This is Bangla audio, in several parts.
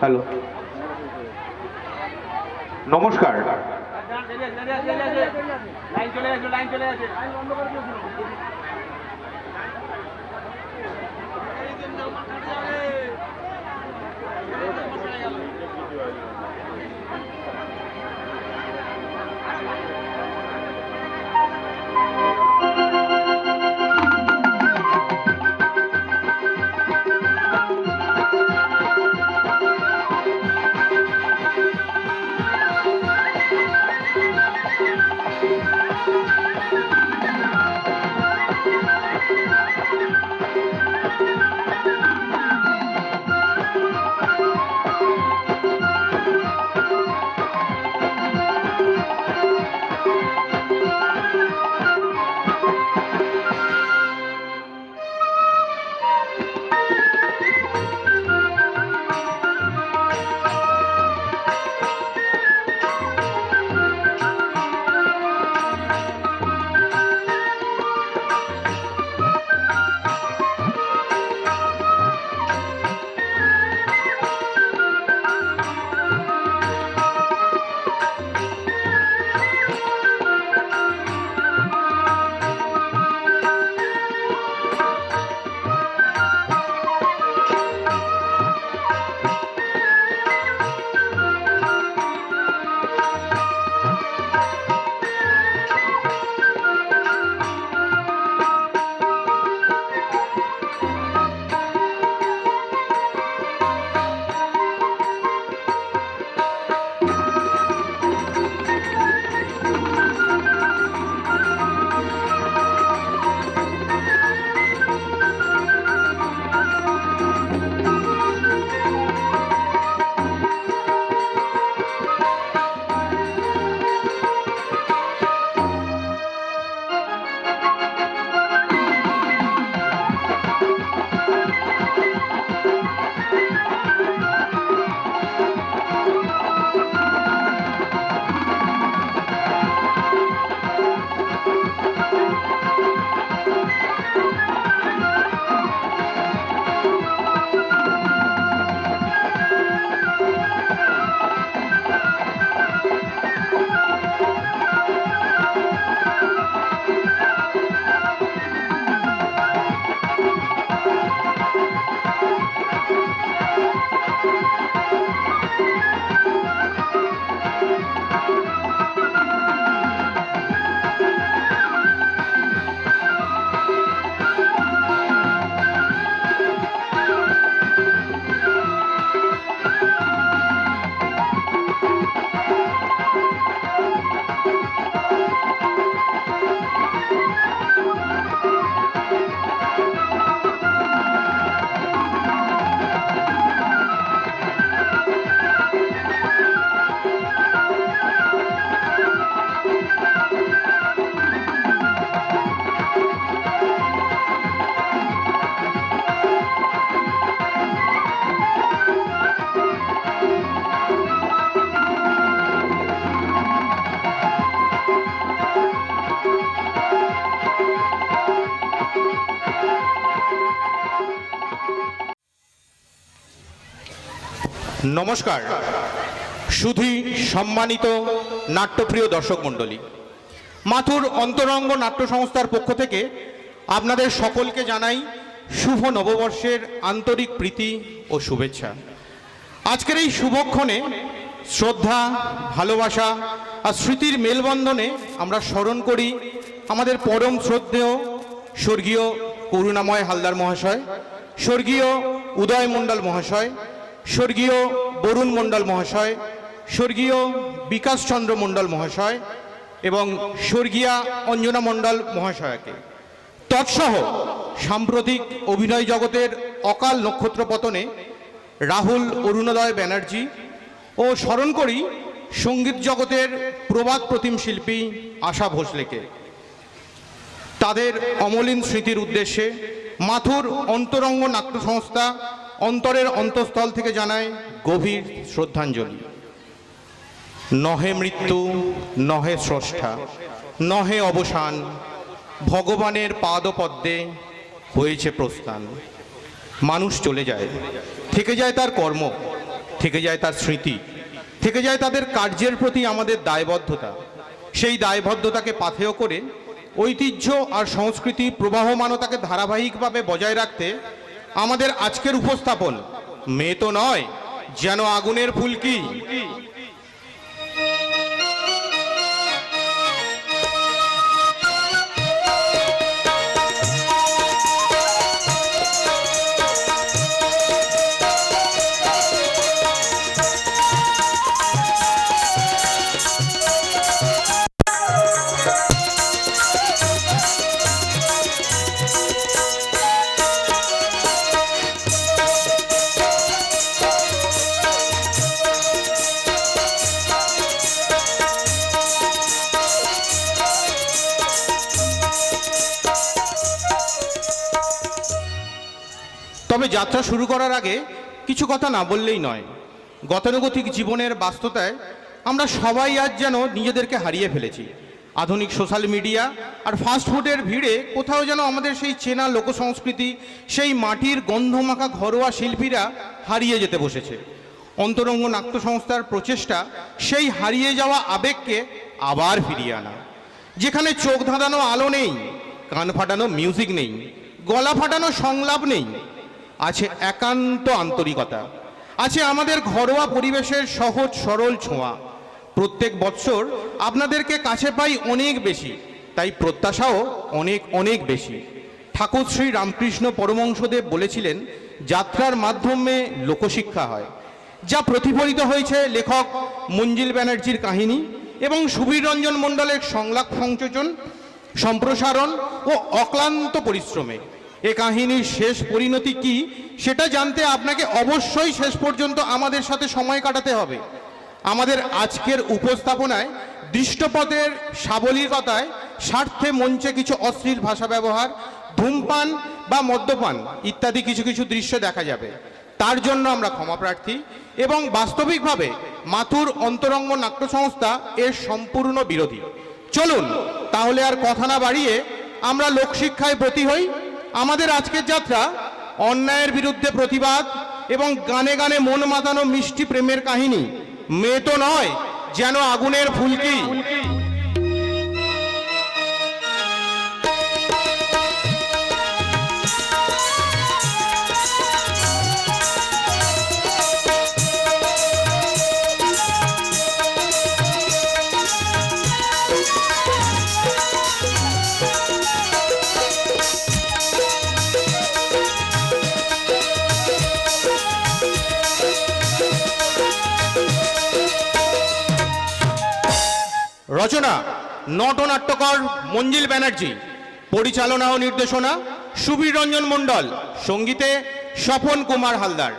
হ্যালো, নমস্কার। নমস্কার। শুধুই সম্মানিত নাট্যপ্রিয় দর্শক মণ্ডলী, মাথুর অন্তরঙ্গ নাট্য সংস্থার পক্ষ থেকে আপনাদের সকলকে জানাই শুভ নববর্ষের আন্তরিক প্রীতি ও শুভেচ্ছা। আজকের এই শুভক্ষণে শ্রদ্ধা, ভালোবাসা আর স্মৃতির মেলবন্ধনে আমরা স্মরণ করি আমাদের পরম শ্রদ্ধেয় স্বর্গীয় করুণাময় হালদার মহাশয়, স্বর্গীয় উদয় মণ্ডল মহাশয়, স্বর্গীয় বরুণ মণ্ডল মহাশয়, স্বর্গীয় বিকাশ চন্দ্র মণ্ডল মহাশয় এবং স্বর্গীয়া অঞ্জনা মণ্ডল মহাশয়কে। তৎসহ সাম্প্রতিক অভিনয় জগতের অকাল নক্ষত্র পতনে রাহুল অরুণোদয় ব্যানার্জি ও স্মরণ করি সঙ্গীত জগতের প্রবাদ প্রতিম শিল্পী আশা ভোসলেকে। তাদের অমলিন স্মৃতির উদ্দেশ্যে মাথুর অন্তরঙ্গ নাট্য সংস্থা অন্তরের অন্তঃস্থল থেকে জানায় গভীর শ্রদ্ধাঞ্জলি। নহে মৃত্যু, নহে স্রষ্টা, নহে অবসান, ভগবানের পাদপদ্মে হয়েছে প্রস্থান। মানুষ চলে যায়, থেকে যায় তার কর্ম, থেকে যায় তার স্মৃতি, থেকে যায় তাদের কার্যের প্রতি আমাদের দায়বদ্ধতা। সেই দায়বদ্ধতাকে পাথেয় করে ঐতিহ্য আর সংস্কৃতি প্রবাহমানতাকে ধারাবাহিকভাবে বজায় রাখতে আমাদের আজকের উপস্থাপন মেয়ে তো নয়, যেন আগুনের ফুলকি। তবে যাত্রা শুরু করার আগে কিছু কথা না বললেই নয়। গতানুগতিক জীবনের ব্যস্ততায় আমরা সবাই আজ যেন নিজেদেরকে হারিয়ে ফেলেছি। আধুনিক সোশ্যাল মিডিয়া আর ফাস্টফুডের ভিড়ে কোথাও যেন আমাদের সেই চেনা লোকসংস্কৃতি, সেই মাটির গন্ধমাখা ঘরোয়া শিল্পীরা হারিয়ে যেতে বসেছে। অন্তরঙ্গ নাট্য সংস্থার প্রচেষ্টা সেই হারিয়ে যাওয়া আবেগকে আবার ফিরিয়ে আনা, যেখানে চোখ ধাঁধানো আলো নেই, কান ফাটানো মিউজিক নেই, গলা ফাটানো সংলাপ নেই, আছে একান্ত আন্তরিকতা, আছে আমাদের ঘরোয়া পরিবেশের সহজ সরল ছোঁয়া। প্রত্যেক বৎসর আপনাদেরকে কাছে পাই অনেক বেশি, তাই প্রত্যাশাও অনেক অনেক বেশি। ঠাকুর শ্রী রামকৃষ্ণ পরমহংসদেব বলেছিলেন, যাত্রার মাধ্যমে লোকশিক্ষা হয়। যা প্রতিফলিত হয়েছে লেখক মঞ্জিল ব্যানার্জির কাহিনী এবং সুবীর রঞ্জন মণ্ডলের সংলাপ সংযোজন, সম্প্রসারণ ও অক্লান্ত পরিশ্রমে। এ কাহিনীর শেষ পরিণতি কি সেটা জানতে আপনাকে অবশ্যই শেষ পর্যন্ত আমাদের সাথে সময় কাটাতে হবে। আমাদের আজকের উপস্থাপনায় দৃষ্টপথের সাবলীলতায় স্বার্থে মঞ্চে কিছু অশ্লীল ভাষা ব্যবহার, ধূমপান বা মদ্যপান ইত্যাদি কিছু কিছু দৃশ্য দেখা যাবে। তার জন্য আমরা ক্ষমা প্রার্থী এবং বাস্তবিকভাবে মাথুর অন্তরঙ্গ নাট্য সংস্থা এর সম্পূর্ণ বিরোধী। চলুন তাহলে আর কথা না বাড়িয়ে আমরা লোকশিক্ষায় ব্রতী হই। আমাদের আজকের যাত্রা অন্যায়ের বিরুদ্ধে প্রতিবাদ এবং গানে গানে মন মাতানো মিষ্টি প্রেমের কাহিনী মেয়ে তো নয়, যেন আগুনের ফুলকি। রচনা নটনাট্যকর মঞ্জিল ব্যানার্জি, পরিচালনা ও নির্দেশনা সুবীর রঞ্জন মণ্ডল, সঙ্গীতে স্বপন কুমার হালদার,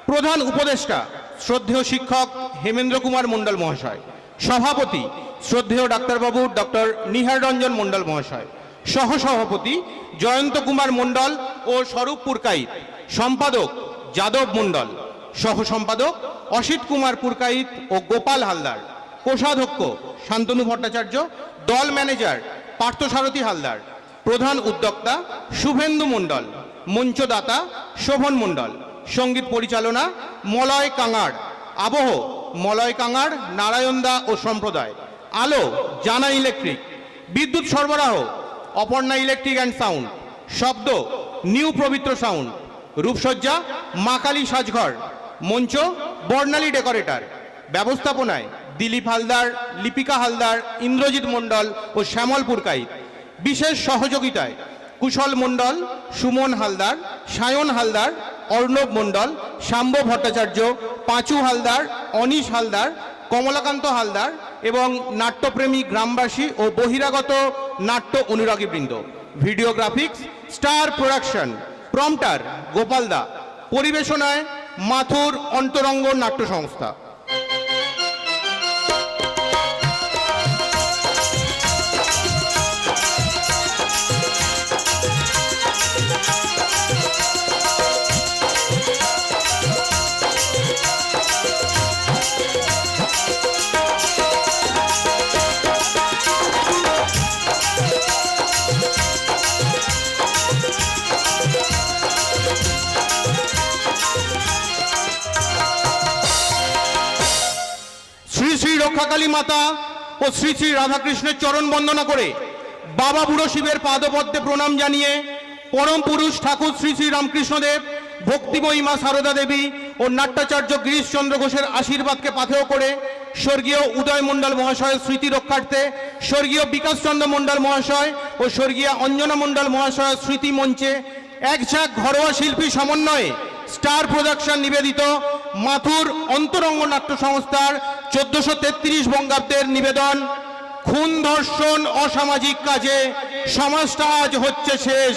প্রধান উপদেষ্টা শ্রদ্ধেয় শিক্ষক হেমেন্দ্র কুমার মণ্ডল মহাশয়, সভাপতি শ্রদ্ধেয় ডাক্তারবাবু ডক্টর নিহার রঞ্জন মণ্ডল মহাশয়, সহসভাপতি জয়ন্ত কুমার মণ্ডল ও স্বরূপ পুরকাইত, সম্পাদক যাদব মণ্ডল, সহ সম্পাদক অসিত কুমার পুরকাইত ও গোপাল হালদার, কোষাধ্যক্ষ শান্তনু ভট্টাচার্য, দল ম্যানেজার পার্থসারথী হালদার, প্রধান উদ্যোক্তা শুভেন্দু মণ্ডল, মঞ্চদাতা শোভন মণ্ডল, সঙ্গীত পরিচালনা মলয় কাঙাড়, আবহ মলয় কাঙাড়, নারায়ণদা ও সম্প্রদায়, আলো জানা ইলেকট্রিক, বিদ্যুৎ সরবরাহ অপর্ণা ইলেকট্রিক অ্যান্ড সাউন্ড, শব্দ নিউ পবিত্র সাউন্ড, রূপসজ্জা মা কালী সাজঘর, মঞ্চ বর্ণালী ডেকোরেটর, ব্যবস্থাপনায় দিলীপ হালদার, লিপিকা হালদার, ইন্দ্রজিৎ মণ্ডল ও শ্যামল পুরকাইত, বিশেষ সহযোগিতায় কুশল মণ্ডল, সুমন হালদার, সায়ন হালদার, অর্ণব মণ্ডল, শাম্ব ভট্টাচার্য, পাঁচু হালদার, অনিশ হালদার, কমলাকান্ত হালদার এবং নাট্যপ্রেমী গ্রামবাসী ও বহিরাগত নাট্য অনুরাগীবৃন্দ। ভিডিওগ্রাফিক্স স্টার প্রোডাকশন, প্রম্পটার গোপালদা, পরিবেশনায় মাথুর অন্তরঙ্গ নাট্য সংস্থা। মাতা ও শ্রী শ্রী রাধাকৃষ্ণের চরণ বন্দনা করে বাবা বুড়ো শিবের পাদপদ্মে প্রণাম জানিয়ে পরম পুরুষ ঠাকুর শ্রী শ্রী রামকৃষ্ণদেব, ভক্তিময়ী মা সারদা দেবী ও নাট্যাচার্য গিরিশচন্দ্র ঘোষের আশীর্বাদকে পাথেয় করে স্বর্গীয় উদয় মণ্ডল মহাশয়ের স্মৃতি রক্ষার্থে স্বর্গীয় বিকাশচন্দ্র মণ্ডল মহাশয় ও স্বর্গীয় অঞ্জনা মণ্ডল মহাশয়ের স্মৃতি মঞ্চে এক ঝাঁক ঘরোয়া শিল্পী সমন্বয়ে স্টার প্রোডাকশন নিবেদিত মাথুর অন্তরঙ্গ নাট্য সংস্থার 1433 বঙ্গাব্দের নিবেদন খুন ধর্ষণ অসামাজিক কাজে সমাজটা আজ হচ্ছে শেষ,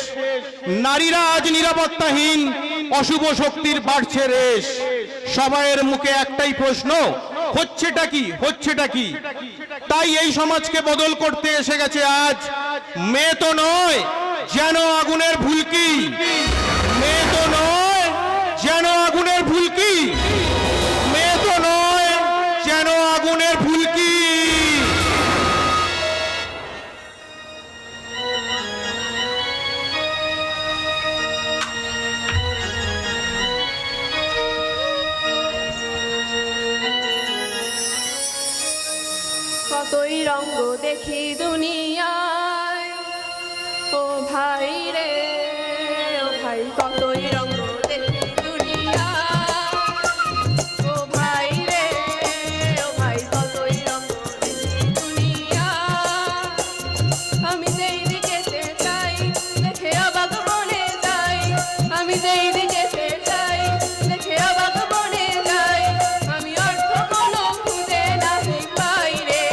নারীরা আজ নিরাপত্তাহীন, অশুভ শক্তির বাড়ছে রেশ। সবাইয়ের মুখে একটাই প্রশ্ন, হচ্ছেটা কি, হচ্ছেটা কি? তাই এই সমাজকে বদল করতে এসে গেছে আজ মেয়ে তো নয় যেন আগুনের ফুলকি, মেয়ে তো নয় যেন আগুনের ফুলকি, মেয়ে তো নয় যেন আগুনের ফুলকি। কতই রঙ্গ দেখি দুনিয়ায়, ও ভাই রে ও ভাই, কতই রঙ্গ দেখি দুনিয়ায়, ও ভাই রে ও ভাই, কতই রঙ্গ দেখি দুনিয়ায়। আমি যেই দিকেতে চাই দেখে অবাক মনে যাই, আমি যেই দিকেতে চাই দেখে অবাক মনে যাই। আমি অর্থ কোনো খুঁজে নাহি পাই রে,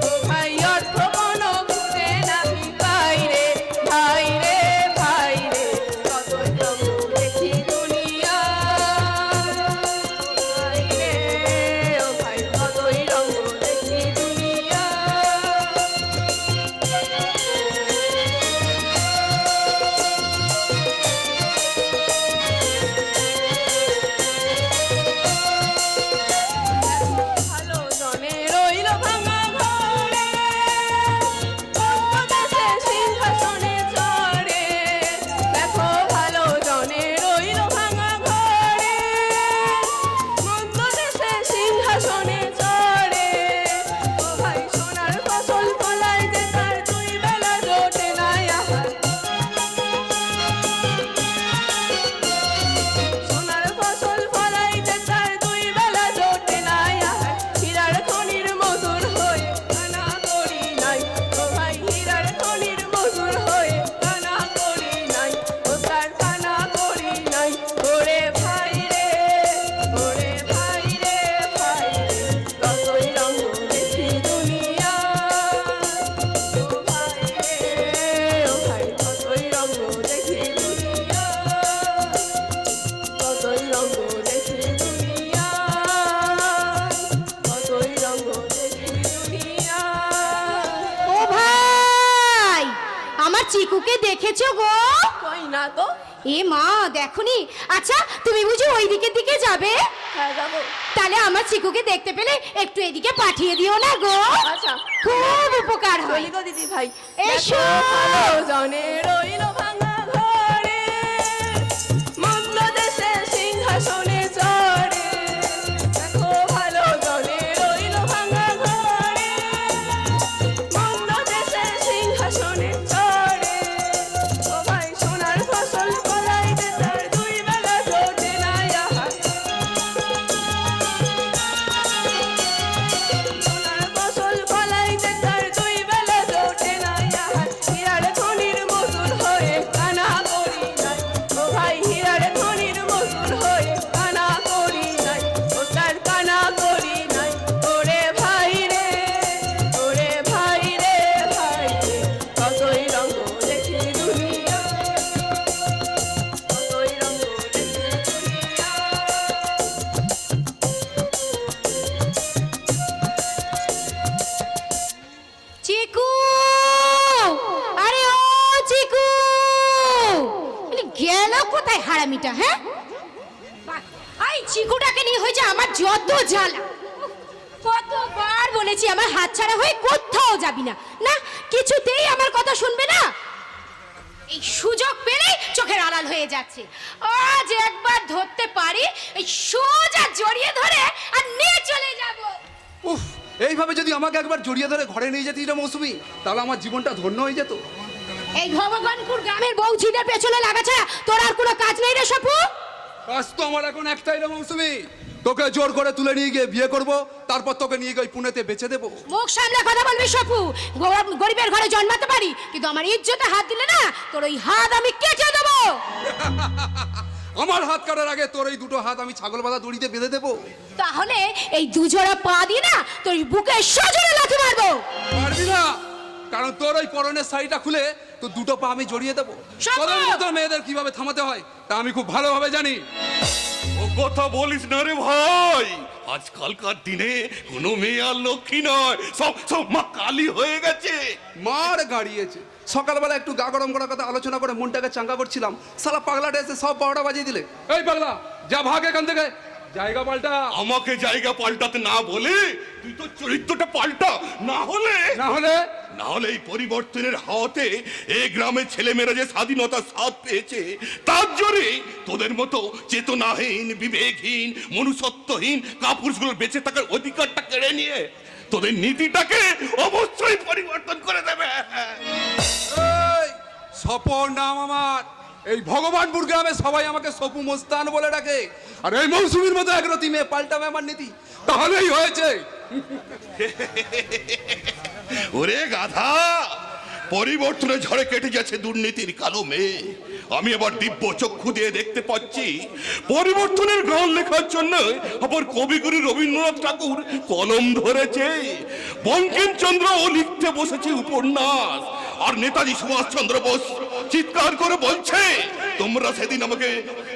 ও ভাই অর্থ কোনো খুঁজে নাহি পাই রে, ভাই রে ভাই রে, কতই রঙ্গ দেখি দুনিয়ায়, ভাই রে ও ভাই, কতই রঙ্গ দেখি দুনিয়ায়। ভালো জনে রইল ভাঙা ঘরে, অন্য দেশে সিংহাসনে চড়ে। দেখো ভালো জনে রইল ভাঙা ঘরে, অন্য দেশে সিংহাসনে চড়ে। ও ভাই সোনার ফসল ফলায় যে তার দুই বেলা জোটে নাই আহার, সোনার ফসল ফলাইতে তার দুই বেলা জোটে নাই আহার। হীরার খনির মজুর হয়ে কানা করি নাই, ও ভাই হীরার খনির মজুর হয়ে কানা করি নাই, ও তার কানা করি নাই। ওরে ভাই রে, ওরে ভাই রে ভাই রে, কতই রঙ্গ দেখি দুনিয়ায়, ও ভাই রে ও ভাই, কতই রঙ্গ দেখি দুনিয়ায়, কতই রঙ্গ দেখি দুনিয়ায়, কতই রঙ্গ দেখি দুনিয়ায়। ও ভাই, আমার চিকুকে দেখেছো গো? কই না তো। এ মা দেখনি? আচ্ছা তুমি বুঝি ওই দিকের দিকে যাবে? হ্যাঁ যাবো। তাহলে আমার চিকুকে দেখতে পেলে একটু এদিকে পাঠিয়ে দিও না গো, আচ্ছা খুব উপকার হয়। চলি গো দিদি ভাই। এসো। দেখো ভালো জনে রইল ভাঙা ঘরে, মন্দ দেশে সিংহাসনে চড়ে। দেখো ভালো জনে রইল ভাঙা ঘরে, মন্দ দেশে সিংহাসনে চড়ে। ও ভাই সোনার ফসল ফলাইতে তার দুই বেলা জোটে নাই আহার, সোনার ফসল ফলাইতে তার দুই বেলা জোটে নাই আহার। হীরার খনির মজুর হয়ে কানা করি নাই, ও ভাই হীরার খনির মজুর হয়ে কানা করি নাই, ও তার কানা করি নাই। ওরে ভাই রে, ওরে ভাই রে ভাই রে, কতই রঙ্গ দেখি দুনিয়ায়, কতই রঙ্গ দেখি দুনিয়ায়। চিকু, আরে ও চিকু, গেল কোথায় হারামিটা? হ্যাঁ এই চিকুটাকে নিয়ে হয়েছে আমার যত জ্বালা। কতবার বলেছি আমার হাতছাড়া হয়ে কোথাও যাবি না, না কিছুতেই আমার কথা শুনবে না। এই সুযোগ পেলেই চোখের আড়াল হয়ে যাচ্ছে। আজ একবার ধরতে পারি এই সোজা জড়িয়ে ধরে আর নিয়ে চলে যাব। উফ, এইভাবে যদি আমাকে একবার জড়িয়ে ধরে ঘরে নিয়ে যেতিস না মৌসুমি, তাহলে আমার জীবনটা ধন্য হয়ে যেত। এই ভগবানপুর গ্রামের বউ ঝিদের পেছনে লাগা ছাড়া তোর আর কোনো কাজ নেই রে সপু? কাজ তো আমার এখন একটাই রে মৌসুমি, তোকে জোর করে তুলে নিয়ে গিয়ে বিয়ে করব, তারপর তোকে নিয়ে গিয়ে পুনেতে বেচে দেবো। মুখ সামলে কথা বলবি সপু। গরিবের ঘরে জন্মাতে পারি, কিন্তু আমার ইজ্জতে হাত দিলে না তোর ওই হাত আমি কেটে দেবো। আমার হাত কাটার আগে তোর এই দুটো হাত আমি ছাগল বাঁধা দড়িতে বেঁধে দেবো। তাহলে এই দুজোড়া পা দিয়ে না তোর বুকে সজোরে লাথি মারবো। পারবি না, কারণ তোর ওই পরনের শাড়িটা খুলে তোর দুটো পা আমি জড়িয়ে দেবো। শাবাশ! তোদের মতো মেয়েদের কিভাবে থামাতে হয় তা আমি খুব ভালোভাবে জানি। ও কথা বলিস না রে ভাই, আজকালকার দিনে কোনো মেয়ে আর লক্ষ্মী নয়, সব সব মা কালী হয়ে গেছে। মার গাড়িয়েছে। সকালবেলা একটু গা গরম করার কথা আলোচনা করে মনটাকে চাঙ্গা করছিলাম, শালা পাগলাটা এসে সব 12টা বাজিয়ে দিলে। এই পাগলা, যা ভাগ এখান থেকে, জায়গা পাল্টা। আমাকে জায়গা পাল্টাতে না বলে তুই তো চরিত্রটা পাল্টা, না হলে না হলে এই পরিবর্তনের হাওয়াতে এই গ্রামের ছেলেমেয়েরা যে স্বাধীনতার স্বাদ পেয়েছে, তার জোরে তোদের মতো চেতনাহীন, বিবেকহীন, মনুষ্যত্বহীন কাপুরুষগুলোর বেঁচে থাকার অধিকারটা কেড়ে নিয়ে তোদের নীতিটাকে অবশ্যই পরিবর্তন করে দেবে। এই সপর নাম আমার। এই ভগবানপুর গ্রামে সবাই আমাকে সপু মোস্তান বলে ডাকে, আর এই মৌসুমীর মতো একরতি মেয়ে পাল্টাবে আমার নীতি, তাহলেই হয়েছে। ওরে গাধা, পরিবর্তনের ঝড়ে কেটে যাচ্ছে দুর্নীতির কালো মেয়ে। আমি আবার দিব্য চক্ষু দিয়ে দেখতে পাচ্ছি পরিবর্তনের গান লেখার জন্য আবার কবিগুরু রবীন্দ্রনাথ ঠাকুর কলম ধরেছে, বঙ্কিমচন্দ্র ও লিখতে বসেছে উপন্যাস, আর নেতাজি সুভাষচন্দ্র বোস চিৎকার করে বলছে, তোমরা সেদিন আমাকে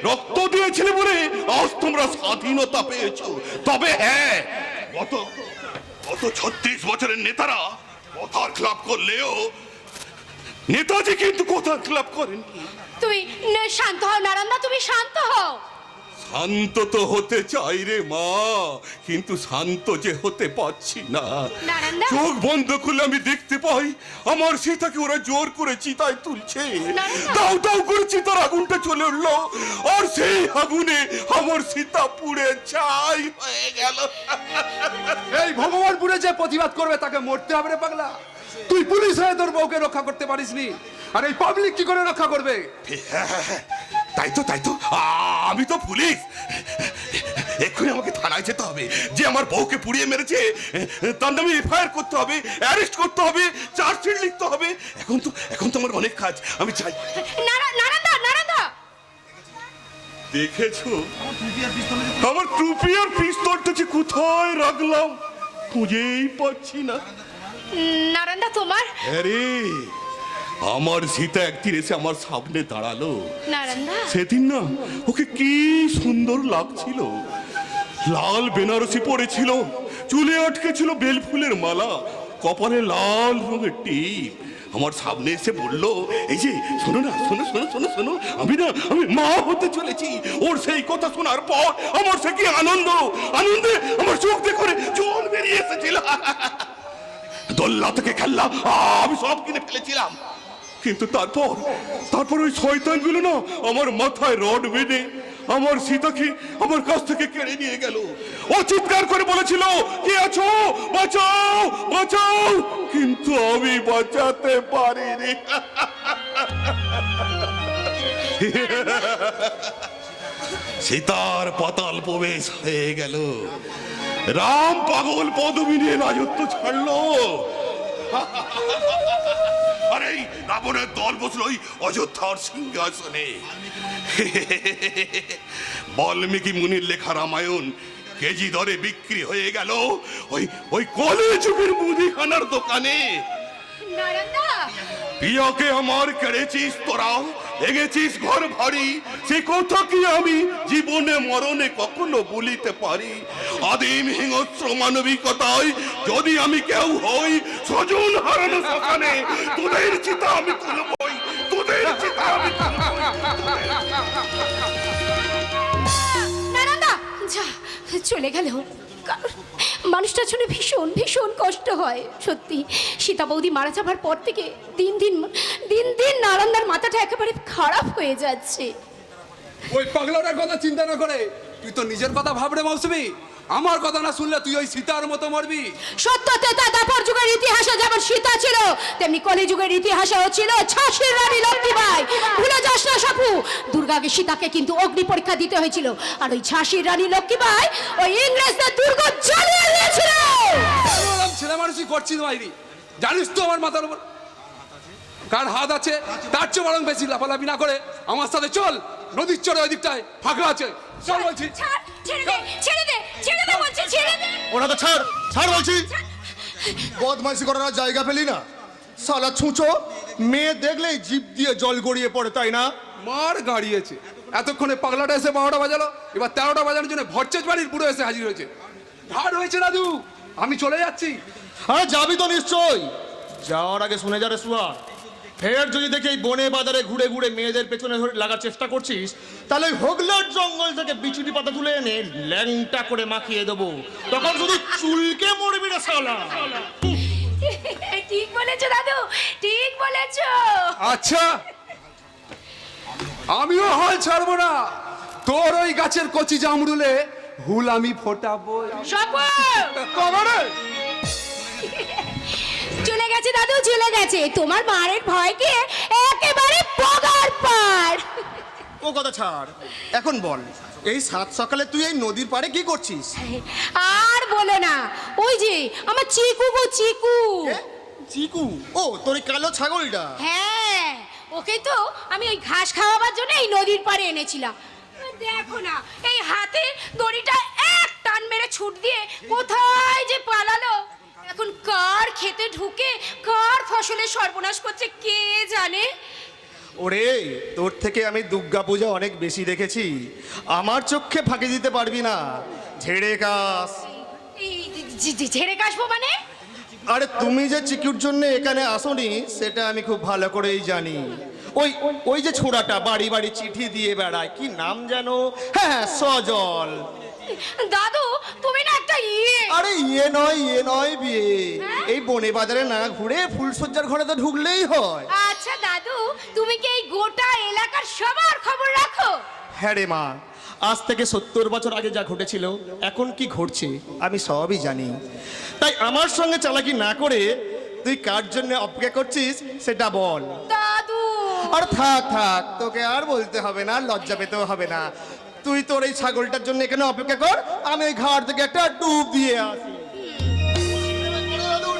রক্ত দিয়েছিলে বলে আজ তোমরা স্বাধীনতা পেয়েছো। তবে হ্যাঁ, গত 36 বছরের নেতারা কথার খেলাপ করলেও নেতাজি কিন্তু কথার খেলাপ করেননি। তুই শান্ত হও নারায়ণদা, তুমি শান্ত হও। শান্ত তো হতে চাই রে মা, কিন্তু শান্ত যে হতে পারছি না। নারায়ণদা! চোখ বন্ধ করলে আমি দেখতে পাই আমার সীতাকে ওরা জোর করে চিতায় তুলছে, নারায়ণদা! দাউ দাউ করে চিতার আগুনটা চলে উঠলো, আর সেই আগুনে আমার সীতা পুড়ে ছাই হয়ে গেল। এই ভগবানপুরে যে প্রতিবাদ করবে তাকে মরতে হবে রে পাগলা। তুই পুলিশ হয়ে তোর বউকে রক্ষা করতে পারিসনি, আর এই পাবলিক কি করে রক্ষা করবে? তাই তো আমি তো পুলিশ। এক্ষুনি আমাকে থানায় যেতে হবে, যে আমার বউকে পুড়িয়ে মেরেছে তার নামে এফআইআর করতে হবে, অ্যারেস্ট করতে হবে, চার্জশিট লিখতে হবে। এখন তো আমার অনেক কাজ, আমি চাই। নারায়ণদা! দেখেছো আমার টুপি আর পিস্তলটা যে কোথায় রাখলাম খুঁজেই পাচ্ছি না। নারায়ণদা তোমার? আরে আমার সীতা একদিন এসে আমার সামনে দাঁড়ালো, নারায়ণদা! সেদিন না ওকে কি সুন্দর লাগছিল, লাল বেনারসি পরেছিল, চুলে আটকে ছিল বেল ফুলের মালা, কপালে লাল রঙের টিপ। আমার সামনে এসে বলল, এই যে শোনো না, শোনো, আমি মা হতে চলেছি। ওর সেই কথা শোনার পর আমার সে কি আনন্দে আমার চোখ দিয়ে করে জল বেরিয়ে এসেছিল। দোল্লা থেকে খেললা আমি সব কিনে ফেলেছিলাম, কিন্তু তারপর ওই শয়তানগুলো না আমার মাথায় রড বেঁধে আমার সীতাকে আমার কাছ থেকে কেড়ে নিয়ে গেল। ও চিৎকার করে বলেছিল, কে আছো, বাঁচাও, কিন্তু আমি বাঁচাতে পারিনি। সীতার পাতাল প্রবেশ হয়ে গেল, রাম পাগল পদবী নিয়ে রাজত্ব ছাড়লো। আরে রাবণের দল বসলো ওই অযোধ্যার সিংহাসনে। বাল্মীকি মুনির লেখা রামায়ণ কেজি দরে বিক্রি হয়ে গেল ওই কলিযুগের মুদিখানার দোকানে। নারায়ণদা! প্রিয়কে আমার কেড়েছিস তোরা, ভেঙেছিস ঘর ভারী, সে কথা কি আমি জীবনে মরণে কখনো বলিতে পারি? আদিম হিংস্র মানবিকতায় যদি আমি কেউ হই, স্বজন হারানো শ্মশানে তোদের চিতা আমি তুলবই, তোদের চিতা আমি তুলবই। নারায়ণদা! যা চলে গেল। মানুষটার জন্য ভীষণ ভীষণ কষ্ট হয় সত্যি। সীতা বৌদি মারা যাবার পর থেকে দিন দিন নারায়ণদার মাথাটা একেবারে খারাপ হয়ে যাচ্ছে। ওই পাগলাটার কথা চিন্তা না করে তুই তো নিজের কথা ভাব রে মৌসুমি। আমার কথা না শুনলে তুই ওই সীতার মতো মরবি। সত্যতে দাপর যুগের ইতিহাসে যেমন সীতা ছিল, তেমনি কলি যুগের ইতিহাসেও ছিল ঝাঁসির রানী লক্ষ্মীবাই। ভুলে যাস না সাপু, দুর্গাকে সীতাকে কিন্তু অগ্নি পরীক্ষা দিতে হয়েছিল, আর ওই ঝাঁসির রানী লক্ষ্মীবাই ওই ইংরেজদের দুর্গ জ্বালিয়ে দিয়েছিল। ছেলে মানুষই করছিস মাইরি, জানিস তো আমার মাথার উপর কার হাত আছে, তার চেয়ে বরং বেশি লাফালাফি না করে আমার সাথে চল, নদীর চরে ওই দিকটায় ফাঁকা আছে, চল বলছি। ছেড়ে দে, ছেড়ে দে, ছেড়ে দে বলছি, ছেড়ে দে। ওরা তো ছাড় ছাড় বলছি। বদমাইশি করার আর জায়গা পেলি না, সালা ছুঁচো। মেয়ে দেখলেই জিভ দিয়ে জল গড়িয়ে পড়ে, তাই না? মার গাড়িয়েছে, এতক্ষণে পাগলাটা এসে 12টা বাজালো, এবার 13টা বাজানোর জন্য ভরচেজ বাড়ির পুরো এসে হাজির হয়েছে। ধার হয়েছে দাদু, আমি চলে যাচ্ছি। আরে যাবি তো নিশ্চয়, যাওয়ার আগে শুনে যা রে সুয়া, ফের যদি দেখি এই বনে বাজারে ঘুরে ঘুরে মেয়েদের পেছনে ধরে লাগার চেষ্টা করছিস, তাহলে হোগলার জঙ্গল থেকে বিচুটি পাতা তুলে এনে ল্যাংটা করে মাখিয়ে দেবো, তখন শুধু চুলকে মরবি রে শালা। ঠিক বলেছো দাদু, ঠিক বলেছো। আচ্ছা, আমিও হাল ছাড়বো না, তোর ওই গাছের কচি জামরুলে হুল আমি ফোটাবো। চলে গেছে দাদু, চলে গেছে। তোমার মারের ভয়কে একেবারে পগার পার। ও কথা ছাড়, এখন বল, এই সাত সকালে তুই এই নদীর পাড়ে কি করছিস? আর বলো না, ওই যে আমার চিকু গো চিকু। চিকু? ও তোর এই কালো ছাগলটা? হ্যাঁ, ওকে তো আমি ওই ঘাস খাওয়াবার জন্য এই নদীর পাড়ে এনেছিলাম। দেখো না, এই হাতে দড়িটা এক টান মেরে ছুট দিয়ে কোথায় যে পালালো। এখন কার খেতে ঢুকে কার ফসলের সর্বনাশ করছে কে জানে। ওরে, তোর থেকে আমি দুর্গা পূজা অনেক বেশি দেখেছি, আমার চোখে ফাঁকি দিতে পারবি না। ঝেড়ে কাস। ঝেড়ে কাশবো মানে? আরে তুমি যে চিকুর জন্য এখানে আসোনি সেটা আমি খুব ভালো করেই জানি। ওই ওই যে ছোড়াটা বাড়ি বাড়ি চিঠি দিয়ে বেড়ায়, কি নাম যেন? হ্যাঁ, সজল। দাদু, তুমি না একটা আরে ইয়ে নয় বিয়ে। এই বনে বাজারে না ঘুরে ফুলসজ্জার ঘরে তো ঢুকলেই হয়। আচ্ছা দাদু, তুমি কি এই গোটা এলাকার সবার খবর রাখো? হ্যাঁ রে মা, আজ থেকে 70 বছর আগে যা ঘটেছিল এখন কি ঘটছে আমি সবই জানি। তাই আমার সঙ্গে চালাকি না করে তুই কার জন্য অপেক্ষা করছিস সেটা বল। দাদু, আর থাক থাক, তোকে আর বলতে হবে না, লজ্জা পেতেও হবে না। তুই তোর এই ছাগলটার জন্য এখানে অপেক্ষা কর, আমি ওই ঘাট থেকে একটা ডুব দিয়ে আসি।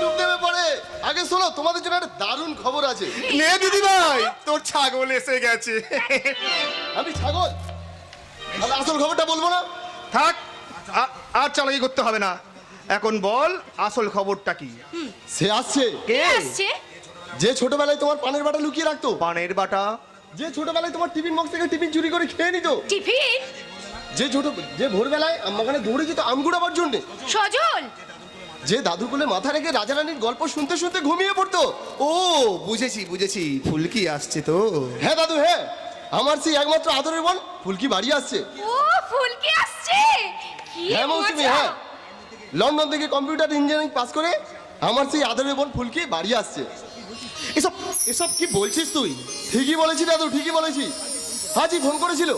ডুব দেবে পরে। আগে শোনো, তোমাদের জন্য একটা দারুণ খবর আছে। নে দিদি ভাই, তোর ছাগল এসে গেছে। আমি ছাগল, তাহলে আসল খবরটা বলবো না? থাক, আর চালাকি করতে হবে না, এখন বল আসল খবরটা কি? সে আসছে, কে আসছে? যে ছোটবেলায় তোমার পানের বাটা লুকিয়ে রাখতো, পানের বাটা? যে ছোটবেলায় তোমার টিফিন বক্স থেকে টিফিন চুরি করে খেয়ে নিত, টিফিন? যে ভোরবেলায় আমাখানে দৌড়ে যেত আম কুড়াবার জন্যে, সজল? যে দাদুর কোলে মাথা রেখে রাজা রানীর গল্প শুনতে শুনতে ঘুমিয়ে পড়তো। ও বুঝেছি, ফুলকি আসছে তো? হ্যাঁ দাদু, হ্যাঁ, আমার সেই একমাত্র আদরের বোন ফুলকি বাড়ি আসছে। ও, ফুলকি আসছে? কি হ্যাঁ মৌসুমি, মজা! হ্যাঁ, লন্ডন থেকে কম্পিউটার ইঞ্জিনিয়ারিং পাস করে আমার সেই আদরের বোন ফুলকি বাড়ি আসছে। এসব এসব কি বলছিস তুই? ঠিকই বলেছি দাদু, ঠিকই বলেছি। আজই ফোন করেছিল,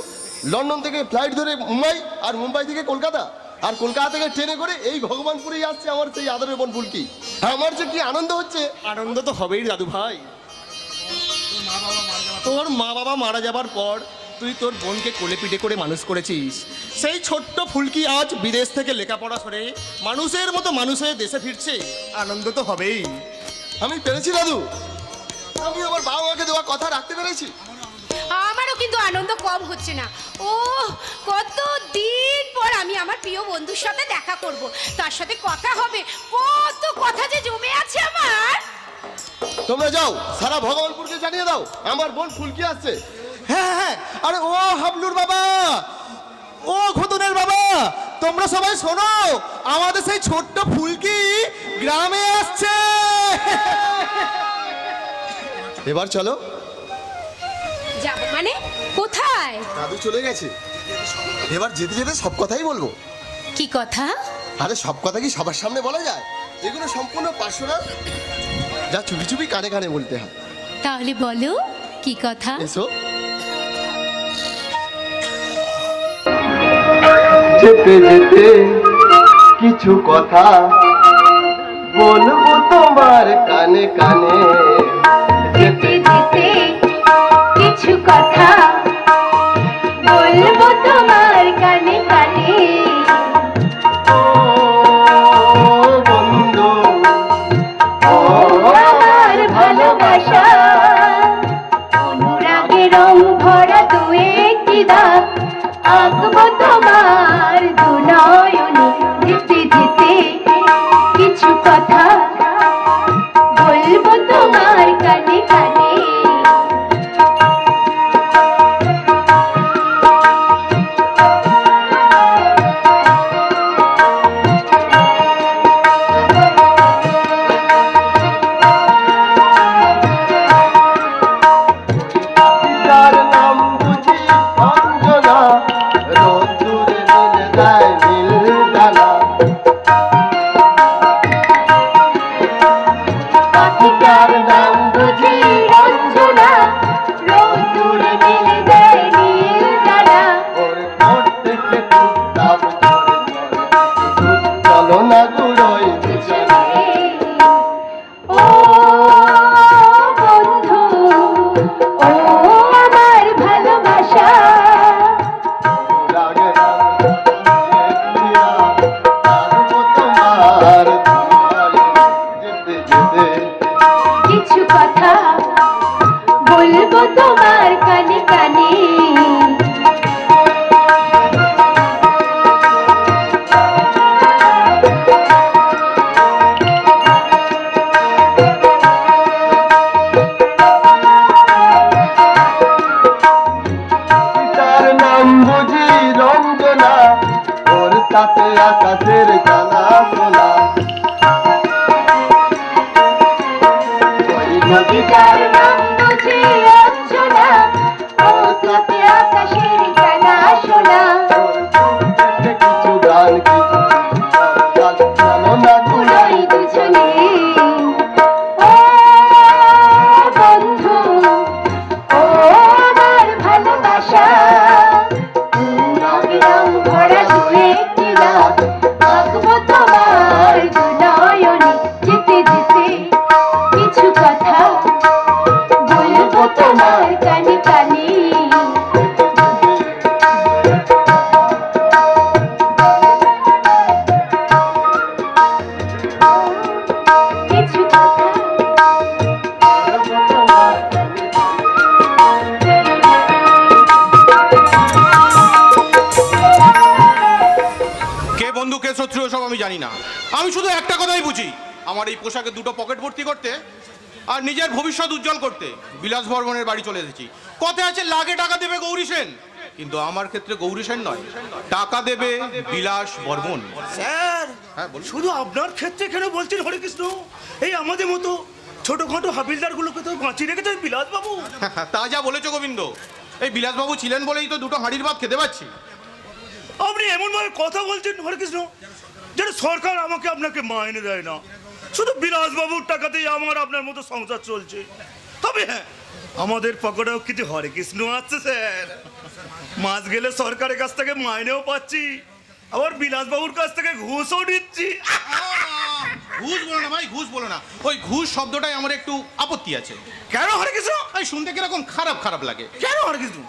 লন্ডন থেকে ফ্লাইট ধরে মুম্বাই, আর মুম্বাই থেকে কলকাতা, আর কলকাতা থেকে ট্রেনে করে এই ভগবানপুরেই আসছে আমার সেই আদরের বোন ফুলকি। আমার যে কি আনন্দ হচ্ছে! আনন্দ তো হবেই দাদু ভাই। তোর মা বাবা মারা যাবার পর তুই তোর বোনকে কোলে পিঠে করে মানুষ করেছিস। সেই ছোট্ট ফুলকি আজ বিদেশ থেকে লেখাপড়া করে মানুষের মতো মানুষের দেশে ফিরছে, আনন্দ তো হবেই। আমি পেরেছি দাদু, আমি আমার বাবা মাকে দেওয়া কথা রাখতে পেরেছি। আমারও কিন্তু আনন্দ কম হচ্ছে না। ও, কত দিন পর আমি আমার প্রিয় বন্ধুর সাথে দেখা করব, তার সাথে কথা হবে, কত কথা যে জমে আছে আমার। তোমরা যাও, সারা ভগবানপুরকে জানিয়ে দাও আমার বোন ফুলকি আসছে। হ্যাঁ, আরে ও হাবলুর বাবা, ও ঘুতনের বাবা, তোমরা সবাই শোনো, আমাদের সেই ছোট্ট ফুলকি গ্রামে আসছে। এবার চলো। যাব মানে? কোথায়? দাদু চলে গেছে, এবার যেতে যেতে সব কথাই বলবো। কি কথা? আরে সব কথা কি সবার সামনে বলা যায়? এগুলো সম্পূর্ণ পার্সোনাল, যা চুপি চুপি কানে কানে বলতে হয়। তাহলে বলো কি কথা? এসো। যেতে যেতে কিছু কথা বলবো তোমার কানে কানে, যেতে যেতে কিছু কথা বলবো তোমার কানে কানে। ও বন্ধু, ও আমার ভালোবাসা অনুরাগে রং ভরা দু একটি দাগ আঁকবো তোমার দু নয়নে। যেতে যেতে কিছু কথা বলবো তোমার কানে কানে। যার নাম বুঝি অঞ্জনা, রোদ্দুরে নীল গায়ে নীল ডানা। পাখিটার নাম বুঝি অঞ্জনা, রোদ্দুরে নীল গায়ে নীল ডানা। ওর ঠোঁট থেকে টুকটাক ঝরে ঝরে চলো না গুড়োই দুজনে। ও বন্ধু, ও আমার ভালোবাসা রাগে রাগে দিয়া রাখবো তোমার দুয়ারে। যেতে যেতে কিছু কথা বলবো তোমার কানে কানে। তার নাম বুঝি রঞ্জনা, ওর সাথে আকাশের জানা শোনা। ওই নদীটার নাম বুঝি অঞ্জনা, ওর সাথে আকাশের জানা শোনা। কিছু গান কিছু গান, চলো না ওই দুজনে ও বন্ধু, ও আমার ভালোবাসা রং ভরা দু একটি দাগ আঁকবো তোমার দু নয়নে। যেতে যেতে কিছু কথা বলবো তোমার কানে কানে। কিছু কথা কে বন্ধু কে শত্রু সব আমি জানি না, আমি শুধু একটা কথাই বুঝি, আমার এই পোশাকে দুটো পকেট ভর্তি করতে আর নিজের ভবিষ্যৎ উজ্জ্বল করতে বিলাস বর্মনের বাড়ি চলে এসেছি। কথায় আছে লাগে টাকা দেবে গৌরী সেন, কিন্তু আমার ক্ষেত্রে গৌরী সেন নয়, টাকা দেবে বিলাস বর্মন। স্যার, হ্যাঁ, বলুন। শুধু আপনার ক্ষেত্রে কেন বলছেন হরেকৃষ্ণ? এই আমাদের মতো ছোটখাটো হাবিলদার গুলোকে তো বাঁচিয়ে রেখেছে বিলাস বাবু। তা যা বলেছো গোবিন্দ, এই বিলাসবাবু ছিলেন বলেই তো দুটো হাঁড়ির ভাত খেতে পাচ্ছি। আপনি এমন ভাবে কথা বলছেন হরেকৃষ্ণ, যেন সরকার আমাকে আপনাকে মাইনে দেয় না। শুধু বিলাস বাবুর টাকাতেই আমার আপনার মতো সংসার চলছে। তবে হ্যাঁ, আমাদের পকেটেও কিছু হরেকৃষ্ণ আছে স্যার। মাস গেলে সরকারের কাছ থেকে মাইনেও পাচ্ছি, আবার বিলাস বাবুর কাছ থেকে ঘুষও নিচ্ছি। ঘুষ বলো না ভাই, ঘুষ বলো না, ওই ঘুষ শব্দটাই আমার একটু আপত্তি আছে। কেন হরেকৃষ্ণ? এই শুনতে কিরকম খারাপ খারাপ লাগে। কেন হরেকৃষ্ণ?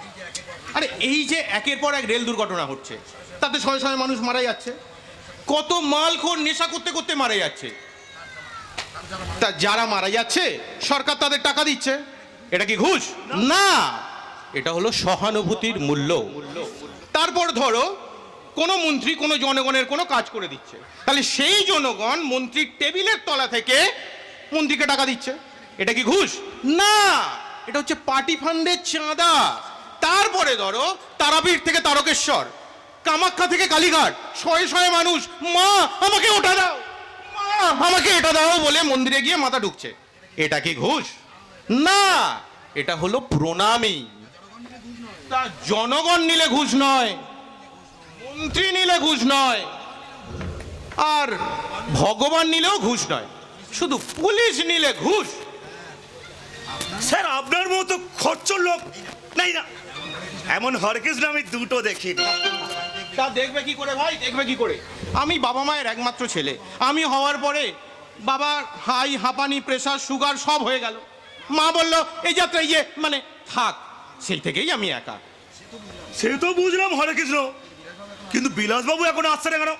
আরে এই যে একের পর এক রেল দুর্ঘটনা হচ্ছে, তাতে শয়ে শয়ে মানুষ মারা যাচ্ছে, কত মালখোর নেশা করতে করতে মারা যাচ্ছে, তা যারা মারা যাচ্ছে সরকার তাদের টাকা দিচ্ছে, এটা কি ঘুষ? না, এটা হলো সহানুভূতির মূল্য। তারপর ধরো কোনো মন্ত্রী কোনো জনগণের কোনো কাজ করে দিচ্ছে, তাহলে সেই জনগণ মন্ত্রীর টেবিলের তলা থেকে মন্ত্রীকে টাকা দিচ্ছে, এটা কি ঘুষ? না, এটা হচ্ছে পার্টি ফান্ডের চাঁদা। তারপরে ধরো তারাপীঠ থেকে তারকেশ্বর, কামাখ্যা থেকে কালীঘাট, শয়ে শয়ে মানুষ মা আমাকে ওটা দাও, মা আমাকে এটা দাও বলে মন্দিরে গিয়ে মাথা ঢুকছে, এটা কি ঘুষ? না, এটা হলো প্রণামী। তা জনগণ নিলে ঘুষ নয়, মন্ত্রী নিলে ঘুষ নয়, আর ভগবান নিলেও ঘুষ নয়, শুধু পুলিশ নিলে ঘুষ। স্যার, আপনার মতো খরচর লোক নাই না, এমন হরকৃষ্ণ আমি দুটো দেখিনি। তা দেখবে কি করে ভাই, দেখবে কি করে? আমি বাবা মায়ের একমাত্র ছেলে। আমি হওয়ার পরে বাবার হাই, হাঁপানি, প্রেশার, সুগার সব হয়ে গেল। মা বলল এই যাত্রা ইয়ে মানে থাক। সেই থেকেই আমি একা। সে তো বুঝলাম হরে কৃষ্ণ, কিন্তু বিলাসবাবু এখন আসছে না কেন?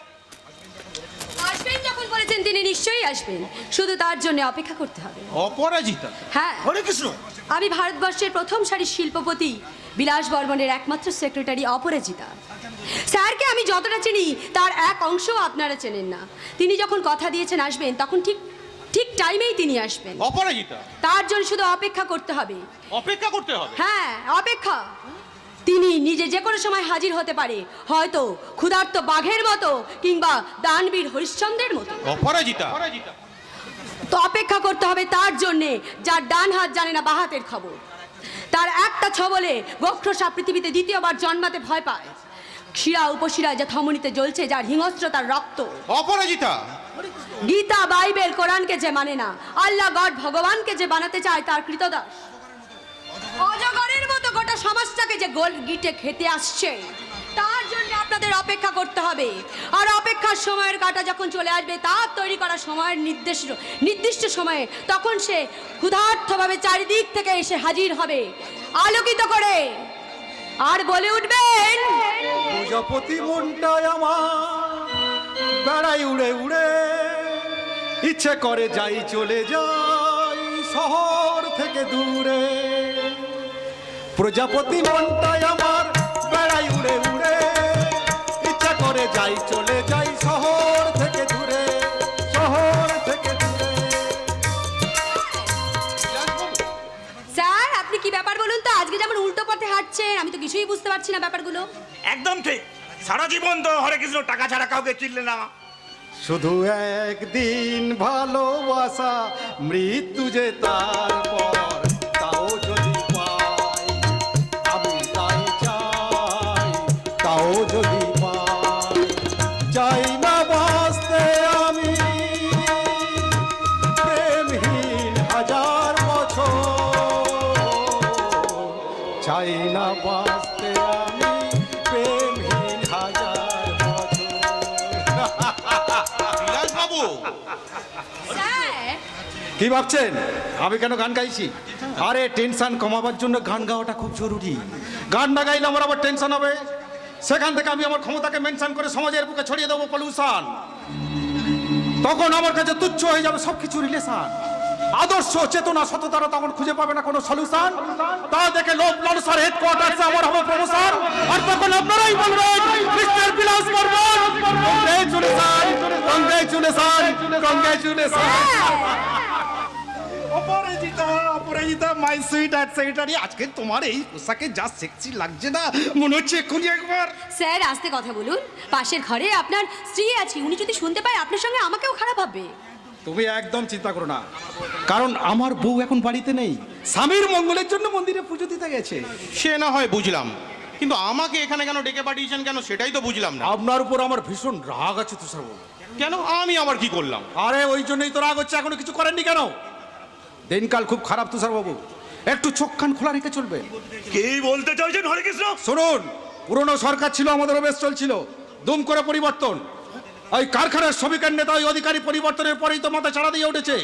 আসবেন যখন বলেছেন তিনি নিশ্চয়ই আসবেন, শুধু তার জন্য অপেক্ষা করতে হবে। অপরাজিতা? হ্যাঁ, হরে কৃষ্ণ, আমি ভারতবর্ষের প্রথম সারির শিল্পপতি বিলাস বর্মনের একমাত্র সেক্রেটারি অপরাজিতা। স্যারকে আমি যতটা চিনি তার এক অংশও আপনারা চেনেন না। তিনি যখন কথা দিয়েছেন আসবেন, তখন ঠিক ঠিক টাইমেই তিনি আসবেন। অপরাজিতা? তার জন্য শুধু অপেক্ষা করতে হবে। অপেক্ষা করতে হবে? হ্যাঁ, অপেক্ষা। তিনি নিজে যে কোনো সময় হাজির হতে পারে, হয়তো ক্ষুধার্ত বাঘের মতো কিংবা দানবীর হরিশ্চন্দ্রের মতো। অপরাজিতা? তো অপেক্ষা করতে হবে তার জন্যে, যার ডান হাত জানে না বাঁ হাতের খবর, তার একটা ছবলে গোখ্রসা পৃথিবীতে দ্বিতীয়বার জন্মাতে ভয় পায়, শিরা উপশিরায় যা থমনিতে জ্বলছে, যার হিংস্র তার রক্ত। অপরাজিতা? গীতা, বাইবেল, কোরআনকে যে মানে না, আল্লাহ গড ভগবানকে যে বানাতে চায়, তার কৃতদাস। অজগরের মতো গোটা সমাজটাকে যে গোল গিটে খেতে আসছে, তার জন্য আপনাদের অপেক্ষা করতে হবে। আর অপেক্ষার সময়ের কাটা যখন চলে আসবে, তার তৈরি করা সময়ের নির্দিষ্ট সময়ে, তখন সে ক্ষুধার্তভাবে চারিদিক থেকে এসে হাজির হবে আলোকিত করে, আর বলে উঠবেন, প্রজাপতি মনটায় আমার বেড়াই উড়ে উড়ে, ইচ্ছে করে যাই চলে যাই শহর থেকে দূরে। প্রজাপতি মনটায় আমার বেড়াই উড়ে উড়ে, ইচ্ছে করে যাই চলে যাই শহর থেকে দূরে, শহর থেকে দূরে। স্যার আপনি কি ব্যাপার বলুন তো? আজকে যেমন উল্টো পথে হাঁটছেন, আমি তো কিছুই বুঝতে পারছি না ব্যাপারগুলো। একদম ঠিক। সারা জীবন তো হরে কৃষ্ণ টাকা ছাড়া কাউকে চিনলে না। শুধু একদিন ভালোবাসা, মৃত্যু যে তারপর, তাও যদি পাই আমি তাই চাই, তাও যদি পাই। চাই না বাঁচতে আমি প্রেমহীন হাজার বছর, চাই না বাঁচতে আমি প্রেমহীন হাজার বছর। বিলাসবাবু? স্যার কি ভাবছেন আমি কেন গান গাইছি? আরে টেনশন কমাবার জন্য গান গাওয়াটা খুব জরুরি। গান না গাইলে আমার আবার টেনশন হবে। সেখান থেকে আমি আমার ক্ষমতাকে মেনশন করে সমাজের বুকে ছড়িয়ে দেবো পলিউশন। তখন আমার কাছে তুচ্ছ হয়ে যাবে সবকিছু রিলেশন। আদর্শ চেতনা সততারা তখন খুঁজে পাবে না কোনো সলিউশন। তা দেখে লোভ লালসার হেডকোয়ার্টার্সে আমার হবে প্রমোশন। আর তখন আপনারাই বলবেন mister Vilas Barman, congratulation, congratulation, congratulation. Aparajita, Aparajita, my sweet at secretary, আজকে তোমার এই পোশাকে যা সেক্সি লাগছে না, মনে হচ্ছে এক্ষুনি একবার। স্যার আস্তে কথা বলুন, পাশের ঘরে আপনার স্ত্রী আছে, উনি যদি শুনতে পায় আপনার সঙ্গে আমাকেও খারাপ ভাববে। তুমি একদম চিন্তা করো না, কারণ আমার বউ এখন বাড়িতে নেই, স্বামীর মঙ্গলের জন্য মন্দিরে পুজো দিতে গেছে। সে না হয় বুঝলাম, কিন্তু আমাকে এখানে কেন ডেকে পাঠিয়েছেন কেন সেটাই তো বুঝলাম না। আপনার উপর আমার ভীষণ রাগ আছে তুষারবাবু। কেন? আমি আবার কি করলাম? আরে ওই জন্যই তো রাগ হচ্ছে, এখনো কিছু করেননি কেন? দিনকাল খুব খারাপ তুষারবাবু, একটু চোখ কান খোলা রেখে চলবে। কি বলতে চাইছেন হরে কৃষ্ণ? শুনুন, পুরনো সরকার ছিল, আমাদেরও বেশ চলছিল, দুম করে পরিবর্তন। ওই কারখানার শ্রমিকের নেতা ওই অধিকারী পরিবর্তনের পরেই তো মাথা ছাড়া দিয়ে উঠেছে,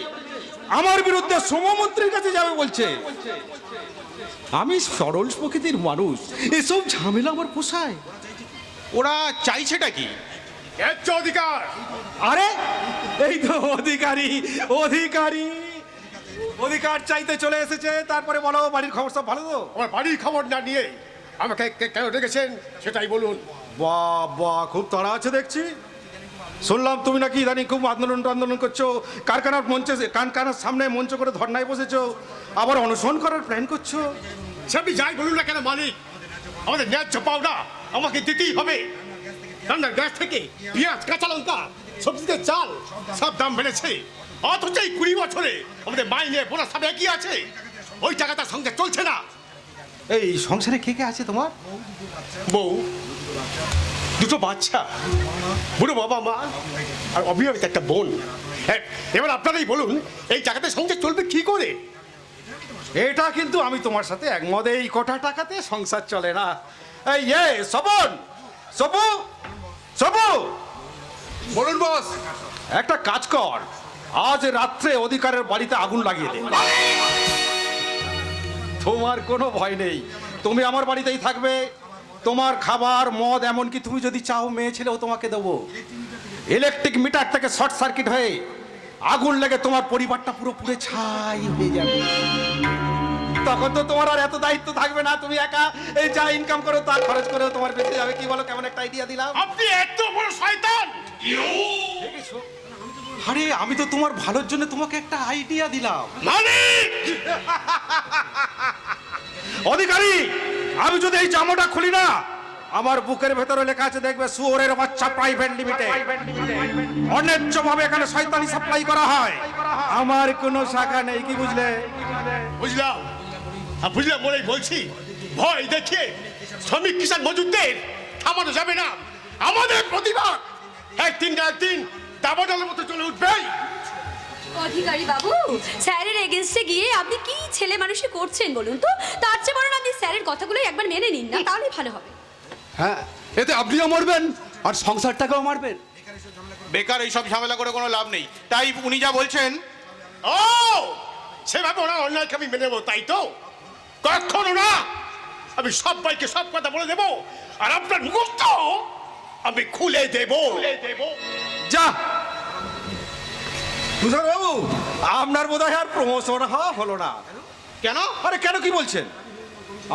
আমার বিরুদ্ধে শ্রমমন্ত্রীর কাছে যাবে বলছে। আমি সরল প্রকৃতির মানুষ, এসব ঝামেলা আমার পোষায়। ওরা চাইছেটা কি? অধিকার। আরে এই তো অধিকারী, অধিকারী অধিকার চাইতে চলে এসেছে। তারপরে বলো বাড়ির খবর সব ভালো তো? আমার বাড়ির খবর না নিয়ে আমাকে কেন ডেকেছেন সেটাই বলুন। বাহ বাহ, খুব তাড়া আছে দেখছি। শুনলাম তুমি নাকি ইদানিং খুব আন্দোলন করছো, কারখানার মঞ্চে, কারখানার সামনে মঞ্চ করে ধর্নায় বসেছো, আবার অনশন করার প্ল্যান করছো। সে আপনি যাই বলুন না কেন মালিক, আমাদের ন্যায্য পাওনা আমাকে দিতেই হবে। রান্নার গ্যাস থেকে পেঁয়াজ, কাঁচা লঙ্কা, সবজিতে চাল সব দাম বেড়েছে, অথচ এই 20 বছরে আমাদের মাইনে বোনাস সব একই আছে। ওই টাকাটা সঙ্গে চলছে না। এই সংসারে কে কে আছে তোমার? বউ, দুটো বাচ্চা, বুড়ো বাবা মা, আর অবিবাহিত একটা বোন। এবার আপনারাই বলুন এই টাকাতে সংসার চলবে কি করে? এটা কিন্তু আমি তোমার সাথে একমত, এই কটা টাকাতে সংসার চলে না। এই স্বপন, সবু সবু বলুন বস। একটা কাজ কর, আজ রাত্রে অধিকারের বাড়িতে আগুন লাগিয়ে দে। তোমার কোনো ভয় নেই, তুমি আমার বাড়িতেই থাকবে। তোমার খাবার মদ এমনকি তুমি যদি চাও মেয়ে ছেলেও তোমাকে দেবো। ইলেকট্রিক মিটার থেকে শর্ট সার্কিট হয়ে আগুন লেগে তোমার পরিবারটা পুরো পুরো ছাই হয়ে যাবে। তখন তো তোমার আর এত দায়িত্ব থাকবে না, তুমি একা এই যা ইনকাম করো তা খরচ করে তোমার বেঁচে যাবে। কি বলো, কেমন একটা আইডিয়া দিলাম? আপনি এত বড় শয়তান! আরে আমি তো তোমার ভালোর জন্য তোমাকে একটা আইডিয়া দিলাম। মালিক! অধিকারী, আমি যদি এই জামাটা খুলি না, আমার বুকের ভেতরে লেখা আছে দেখবে শুয়োরের বাচ্চা প্রাইভেট লিমিটেড। অন্যায্য ভাবে এখানে শয়তানি সাপ্লাই করা হয়, আমার কোনো শাখা নেই। কি বুঝলে? বুঝলাম, বুঝলাম বলেই বলছি, ভয় দেখে শ্রমিক কিষাণ মজুরদের থামানো যাবে না। আমাদের প্রতিবাদ একদিন না একদিন দাবানলের মতো চলে উঠবেই। অধিকারী বাবু, স্যারের এগেনস্টে গিয়ে আপনি কি ছেলে মানুষই করছেন বলুন তো? তার চেয়ে বরং আপনি স্যারের কথাগুলোই একবার মেনে নিন না, তাহলেই ভালো হবে। হ্যাঁ, এতে আপনিও মরবেন আর সংসারটাকেও মারবেন। বেকার এইসব ঝামেলা করে কোনো লাভ নেই। তাই উনি যা বলছেন, ও সেভাবে ওনার অন্যায়কে আমি মেনে নেবো, তাই তো? কখনো না। আমি সবাইকে সব কথা বলে দেবো, আর আপনার মুখস্থ আমি খুলে দেব। যা তুষার বাবু, আপনার বোধহয় আর প্রমোশন হলো না। কেন? আরে কেন, কি বলছেন?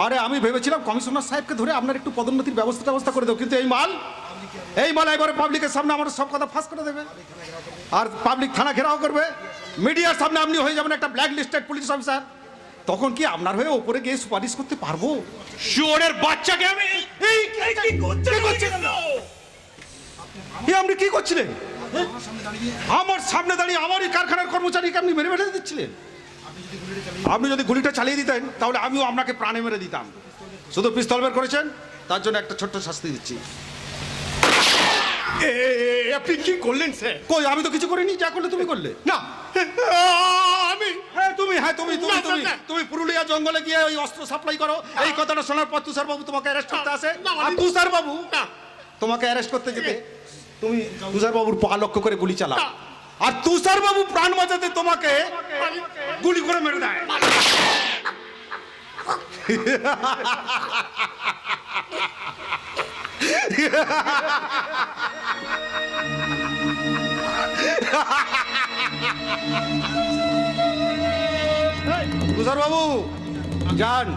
আরে আমি ভেবেছিলাম কমিশনার সাহেবকে ধরে আপনার একটু পদোন্নতির ব্যবস্থা করে দেবো, কিন্তু এই মাল একবারে পাবলিকের সামনে আমার সব কথা ফাঁস করে দেবে, আর পাবলিক থানা ঘেরাও করবে। মিডিয়ার সামনে আপনি হয়ে যাবেন একটা ব্ল্যাক লিস্টেড পুলিশ অফিসার। তখন কি আপনার হয়ে ওপরে গিয়ে সুপারিশ করতে পারবো? শুয়োরের বাচ্চাকে আমি আপনি কি করছিলেন? আমার সামনে দাঁড়িয়ে আমারই কারখানার কর্মচারীকে আপনি মেরে মেরে দিচ্ছিলেন। আপনি যদি গুলিটা চালিয়ে দিতেন তাহলে আমিও আপনাকে প্রাণে মেরে দিতাম। শুধু পিস্তল বের করেছেন, তার জন্য একটা ছোট্ট শাস্তি দিচ্ছি। আপনি কি করলেন স্যার? কই, আমি তো কিছু করিনি, যা করলে তুমি করলে। না, আমি তুমি পুরুলিয়া জঙ্গলে গিয়ে ওই অস্ত্র সাপ্লাই করো, এই কথাটা শোনার পর তুষার বাবু তোমাকে অ্যারেস্ট করতে আসে। আর তুষার বাবু তোমাকে অ্যারেস্ট করতে যেতে তুমি তুষার বাবুর পা লক্ষ্য করে গুলি চালাও, আর তুষার বাবু প্রাণ বাঁচাতে তোমাকে গুলি করে মেরে দেয়। তুষার বাবু যান,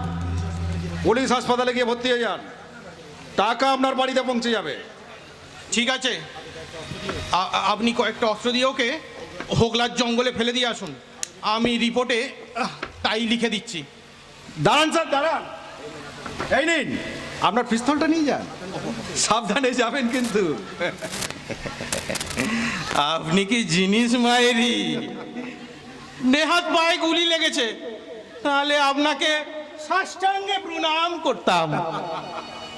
পুলিশ হাসপাতালে গিয়ে ভর্তি হয়ে যান, টাকা আপনার বাড়িতে পৌঁছে যাবে। ঠিক আছে, আপনি কয়েকটা অস্ত্র দিয়ে ওকে হোগলার জঙ্গলে ফেলে দিয়ে আসুন। আমি রিপোর্টে তাই লিখে দিচ্ছি। দাঁড়ান স্যার, দাঁড়ান। এই নিন, আপনার পিস্তলটা নিয়ে যান, সাবধানে যাবেন কিন্তু। আপনি কি জিনিস মায়েরি, নেহাত পায়ে গুলি লেগেছে, তাহলে আপনাকে সাষ্টাঙ্গে প্রণাম করতাম।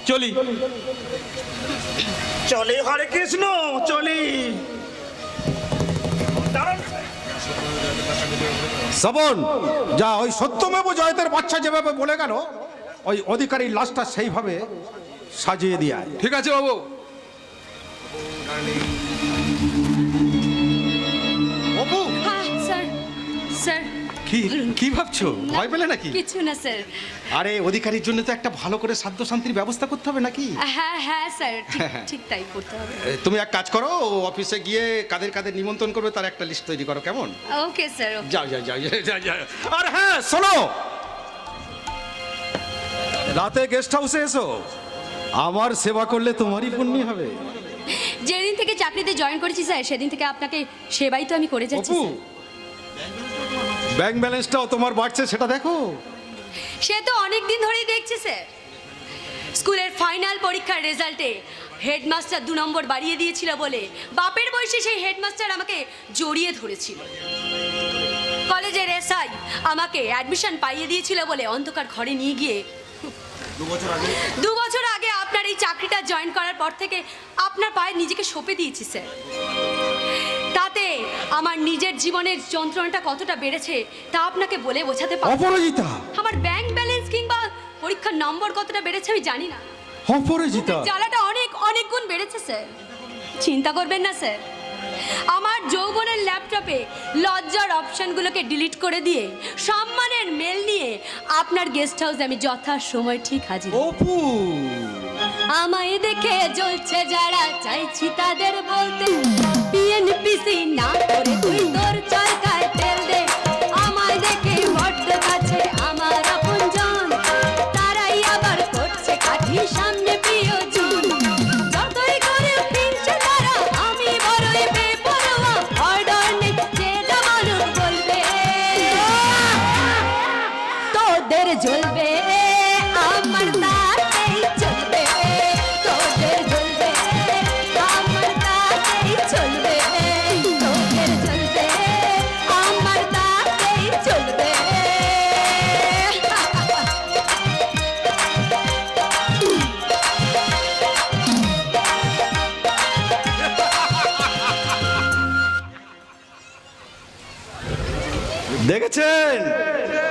চলি চলে হরে কৃষ্ণ, চলি। শ্রবণ, যা ওই সত্যমেব জয়তের বাচ্চা যেভাবে বলে গেল, ওই অধিকারীর লাশটা সেইভাবে সাজিয়ে দিয়ে আয়। ঠিক আছে বাবু। অপু, হ্যাঁ স্যার, স্যার কি ভাবছো? ভয় পেলে নাকি? কিছু না স্যার। আরে অধিকারীর জন্য তো একটা ভালো করে সাধ্য শান্তির ব্যবস্থা করতে হবে নাকি? হ্যাঁ হ্যাঁ স্যার, ঠিক তাই করতে হবে। তুমি এক কাজ করো, অফিসে গিয়ে কাদের কাদের নিমন্ত্রণ করবে তার একটা লিস্ট তৈরি করো, কেমন? Okay sir. যাও যাও যাও যাও যাও। আর হ্যাঁ শোনো, রাতে গেস্ট হাউসে এসো, আমার সেবা করলে তোমারই পুণ্য হবে। যেদিন থেকে চাকরিতে জয়েন করেছি স্যার, সেদিন থেকে আপনাকে সেবাই তো আমি করে যাচ্ছি অপু, স্যার। ব্যাংক ব্যালেন্সটাও তোমার বাড়ছে, সেটা দেখো। সে তো অনেক দিন ধরেই দেখছি স্যার। স্কুলের ফাইনাল পরীক্ষার রেজাল্টে হেডমাস্টার 2 নম্বর বাড়িয়ে দিয়েছিল বলে বাপের বয়সে সেই হেডমাস্টার আমাকে জড়িয়ে ধরেছিল। কলেজের এসআই আমাকে অ্যাডমিশন পাইয়ে দিয়েছিল বলে অন্ধকার ঘরে নিয়ে গিয়ে 2 বছর আগে আপনার এই চাকরিটা জয়েন করার পর থেকে আপনার পায়ে নিজেকে সঁপে দিয়েছি স্যার। তাতে আমার নিজের জীবনের যন্ত্রণাটা কতটা বেড়েছে তা আপনাকে বলে বোঝাতে পারবো না। অপরাজিতা, আমার ব্যাংক ব্যালেন্স কিংবা পরীক্ষার নম্বর কতটা বেড়েছে আমি জানি না। অপরাজিতা, জ্বালাটা অনেক অনেক গুণ বেড়েছে স্যার। চিন্তা করবেন না স্যার, আমার যৌবনের ল্যাপটপে লজ্জার অপশনগুলোকে ডিলিট করে দিয়ে সম্মানের মেল নিয়ে আপনার গেস্ট হাউসে আমি যথা সময় ঠিক হাজির। অপু, আমায় দেখে জ্বলছে যারা, চাইছি তাদের বলতে বিএনপিসি না করে তুই তোর চরকায় তেল দে। আমায় দেখে বড্ড কাছে আমার আপনজন, তারাই আবার করছে কাঠি সামনে প্রিয়জন। যতই করে পিনছে তারা, আমি বড়ই বেপরোয়া, অর্ডার নেই যে যা মানুষ বলবে তোদের জ্বলবে, আমার তাতেই চলবে। তোদের জ্বলবে, আমার তাতেই চলবে। তোদের জ্বলবে, আমার তাতেই চলবে। দেখেছেন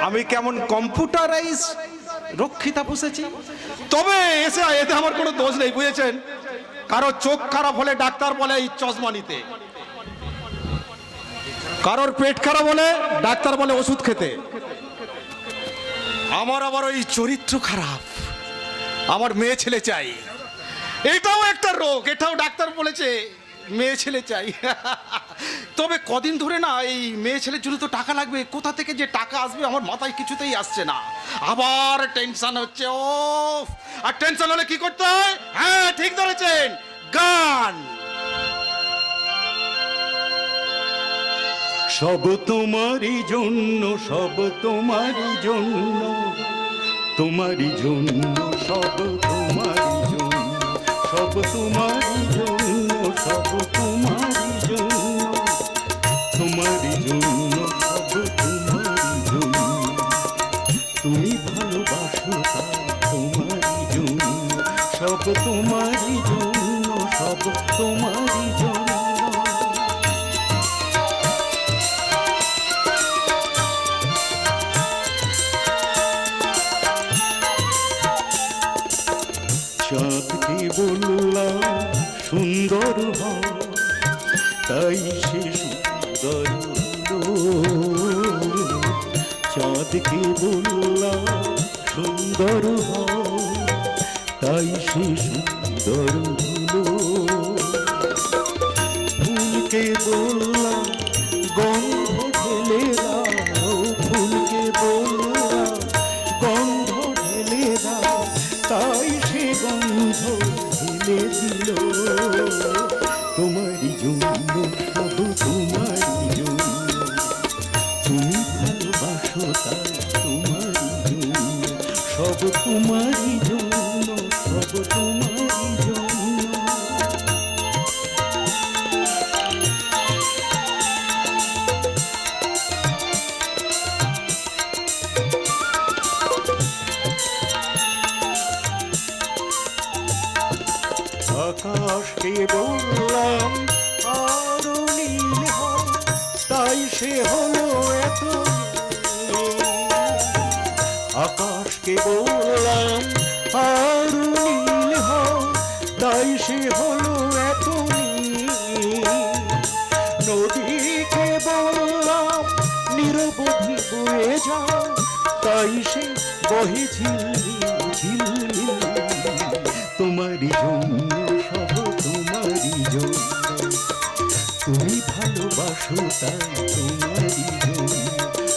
আমি কেমন কম্পিউটারাইজ রক্ষিতা পুষেছি? তবে এতে আমার কোনো দোষ নেই, বুঝেছেন? কারো চোখ খারাপ হলে ডাক্তার বলে এই চশমা নিতে, কারোর পেট খারাপ হলে ডাক্তার বলে ওষুধ খেতে। আমার আবার ওই চরিত্র খারাপ, আমার মেয়ে ছেলে চাই। এটাও একটা রোগ, এটাও ডাক্তার বলেছে মেয়ে ছেলে চাই। তবে কদিন ধরে না এই মেয়ে ছেলের জন্য তো টাকা লাগবে, কোথা থেকে যে টাকা আসবে আমার মাথায় কিছুতেই আসছে না। আবার টেনশন হচ্ছে, ও আর টেনশন হলে কি করতে হয়? হ্যাঁ ঠিক ধরেছেন, গান। সব তোমারই জন্য, সব তোমারই জন্য, তোমারই জন্য, সব তোমারই জন্য, সব তোমারই জন্য, সব তোমারই জন্য, তোমারই জন্য, সব তোমারই জন্য। তুমি ভালোবাসো তাই তোমারই জন্য, সব তোমারই জন্য, সব তোমারই জন্য। চাঁদকে বললাম সুন্দর হও, তাই সে সুন্দর হলো। চাঁদকে বললাম সুন্দর হও, তাই সে সুন্দর হলো। ফুলকে বললাম গন্ধ ঢেলে দাও, ফুলকে বললাম গন্ধ ঢেলে দাও, তাই সে গন্ধ ঢেলে দিল। তোমারই জন্য, সব তোমারই জন্য, তুমি ভালোবাসো তাই তোমারই জন্য, সব তোমারই জন্য, সব তোমারই জন্য। আকাশকে বললাম আরো নীল হও, তাই সে হলো এত নীল। আকাশকে বললাম আরো নীল হও, তাই সে হলো এত নীল। নদীকে বললাম নিরবধি বয়ে যাও, তাই সে বহে ঝিলমিল ঝিলমিল। তোমারই জন্য, সব তোমারই জন্য, তুমি ভালোবাসো তাই তোমারই জন্য,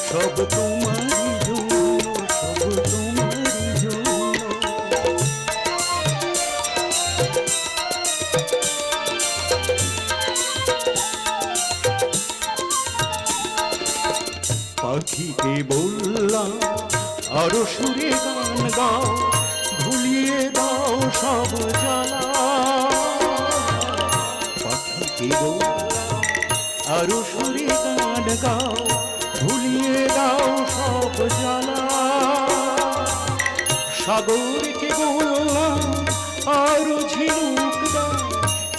সব তোমারই জন্য, সব তোমারই জন্য। পাখিকে বললাম আরো সুরে গান গাও, ভুলিয়ে দাও সব জ্বালা। পাখিকে বললাম আরো সুরে গান গাও, ভুলিয়ে দাও সব জ্বালা। সাগরকে বললাম আরো ঝিনুক দাও,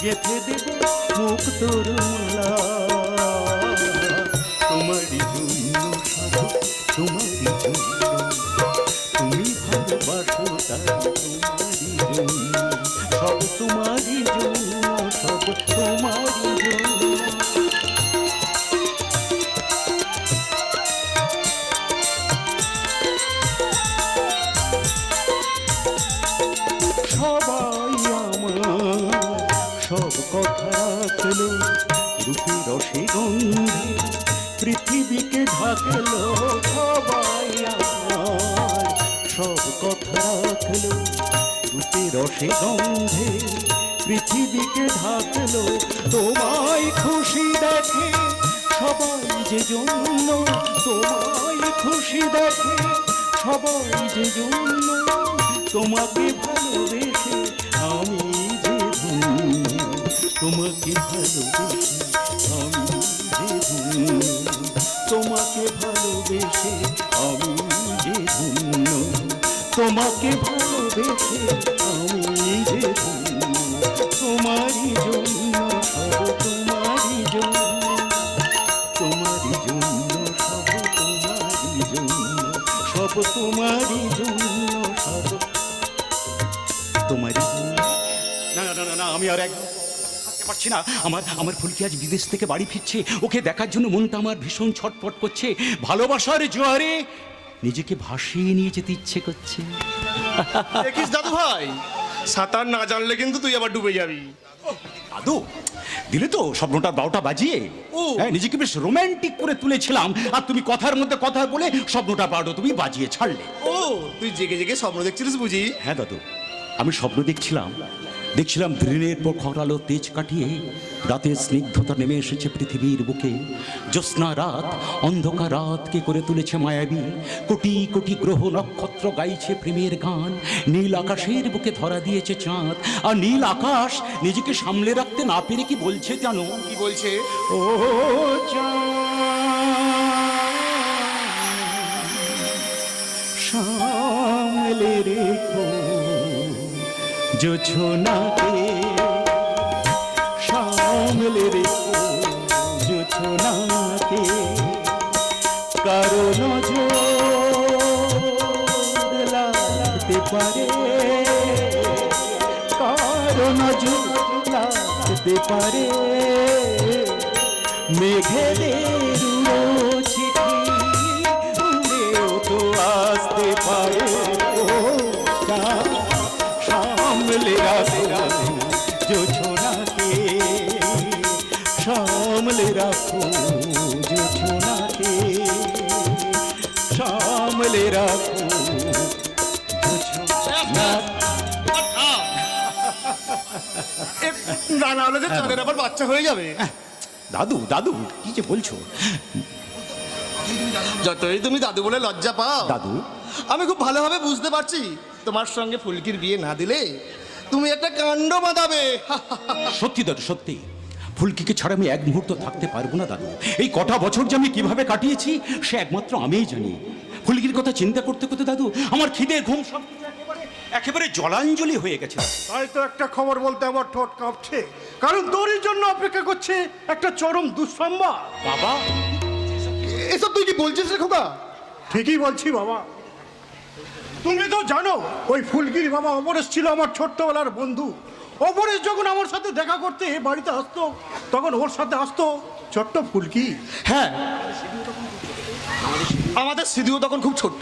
গেঁথে দেব মুক্তোর মালা। তোমারই জন্য, সব তোমারই জন্য, তুমি ভালোবাসো তাই তোমারই জন্য, সব সব তোমারই জন্য, সব তোমারই জন্য। সবাই আমার সব কথা রাখলো, রূপে রসে গন্ধে পৃথিবীকে ঢাকলো। সবাই আমার সব কথা রাখলো, রূপে রসে গন্ধে পৃথিবীকে ঢাকলো। তোমায় খুশি দেখে সবাই যে জন্য, তোমায় খুশি দেখে সবাই যে জন্য। তোমাকে ভালোবেসে আমি যে ধন্য, তোমাকে ভালোবেসে আমি যে ধন্য, তোমাকে ভালোবেসে আমি যে ধন্য, তোমাকে ভালোবেসে আমি যে ধন্য। তোমারই জন্য সব তোমারই জন্য, তোমারই জন্য সব তোমারই জন্য, সব তোমারই জন্য, সব তোমারই জন্য। না না না না, আমি আর একদম থাকতে পারছি না। আমার ফুলকি আজ বিদেশ থেকে বাড়ি ফিরছে, ওকে দেখার জন্য মনটা আমার ভীষণ ছটফট করছে। ভালোবাসার জোয়ারে নিজেকে ভাসিয়ে নিয়ে যেতে ইচ্ছে করছে। দেখিস দাদু ভাই, সাঁতার না জানলে কিন্তু তুই আবার ডুবে যাবি। দাদু দিলে তো স্বপ্নটা 12টা বাজিয়ে। হ্যাঁ, নিজেকে বেশ রোমান্টিক করে তুলেছিলাম, আর তুমি কথার মধ্যে কথা বলে স্বপ্নটা 12টা তুমি বাজিয়ে ছাড়লে। ও, তুই জেগে জেগে স্বপ্ন দেখছিলিস বুঝি? হ্যাঁ দাদু, আমি স্বপ্ন দেখছিলাম দিনের পর খরালো তেজ কাটিয়ে রাতের স্নিগ্ধতা নেমে এসেছে পৃথিবীর বুকে। জ্যোৎস্না রাত, অন্ধকার রাতকে করে তুলেছে মায়াবী। কোটি কোটি গ্রহ নক্ষত্র গাইছে প্রেমের গান। নীল আকাশের বুকে ধরা দিয়েছে চাঁদ, আর নীল আকাশ নিজেকে সামলে রাখতে না পেরে কি বলছে জানো? কি বলছে? ও সামলে রেখো জোছনাকে, সামলে রেখো জোছনাকে, কারো নজর লাগতে পারে, কারো নজর লাগতে পারে। মেঘেদের চিঠি উড়েও তো আসতে পারে। ও সামলে রাখো জোছনাকে, সামলে রাখো জোছনাকে, সামলে রাখো জোছনা। না না হলে যে চাঁদের আবার বাচ্চা হয়ে যাবে। দাদু দাদু কি যে বলছো? যতই তুমি দাদু বলে লজ্জা পাও দাদু, আমি খুব ভালোভাবে বুঝতে পারছি তোমার সঙ্গে ফুলকির বিয়ে না দিলে তুমি একটা কাণ্ড বাঁধাবে। সত্যি দাদু, সত্যি ফুলকিকে ছাড়া আমি এক মুহূর্ত থাকতে পারবো না দাদু। এই কটা বছর যে আমি কিভাবে কাটিয়েছি সে একমাত্র আমিই জানি। ফুলকির কথা চিন্তা করতে করতে দাদু আমার খিদে ঘুম সব একেবারে জলাঞ্জলি হয়ে গেছে। তাই তো একটা খবর বলতে আমার ঠোঁট কাঁপছে, কারণ তোরই জন্য অপেক্ষা করছে একটা চরম দুঃসংবাদ। বাবা, এসব তুই কি বলছিস রে খোকা? ঠিকই বলছি বাবা। তুমি তো জানো ওই ফুলকির বাবা অপরেশ ছিল আমার ছোট্টবেলার বন্ধু। অপরেশ যখন আমার সাথে দেখা করতে এ বাড়িতে আসতো, তখন ওর সাথে আসতো ছোট্ট ফুলকি। হ্যাঁ, আমাদের সিধুও তখন খুব ছোট্ট।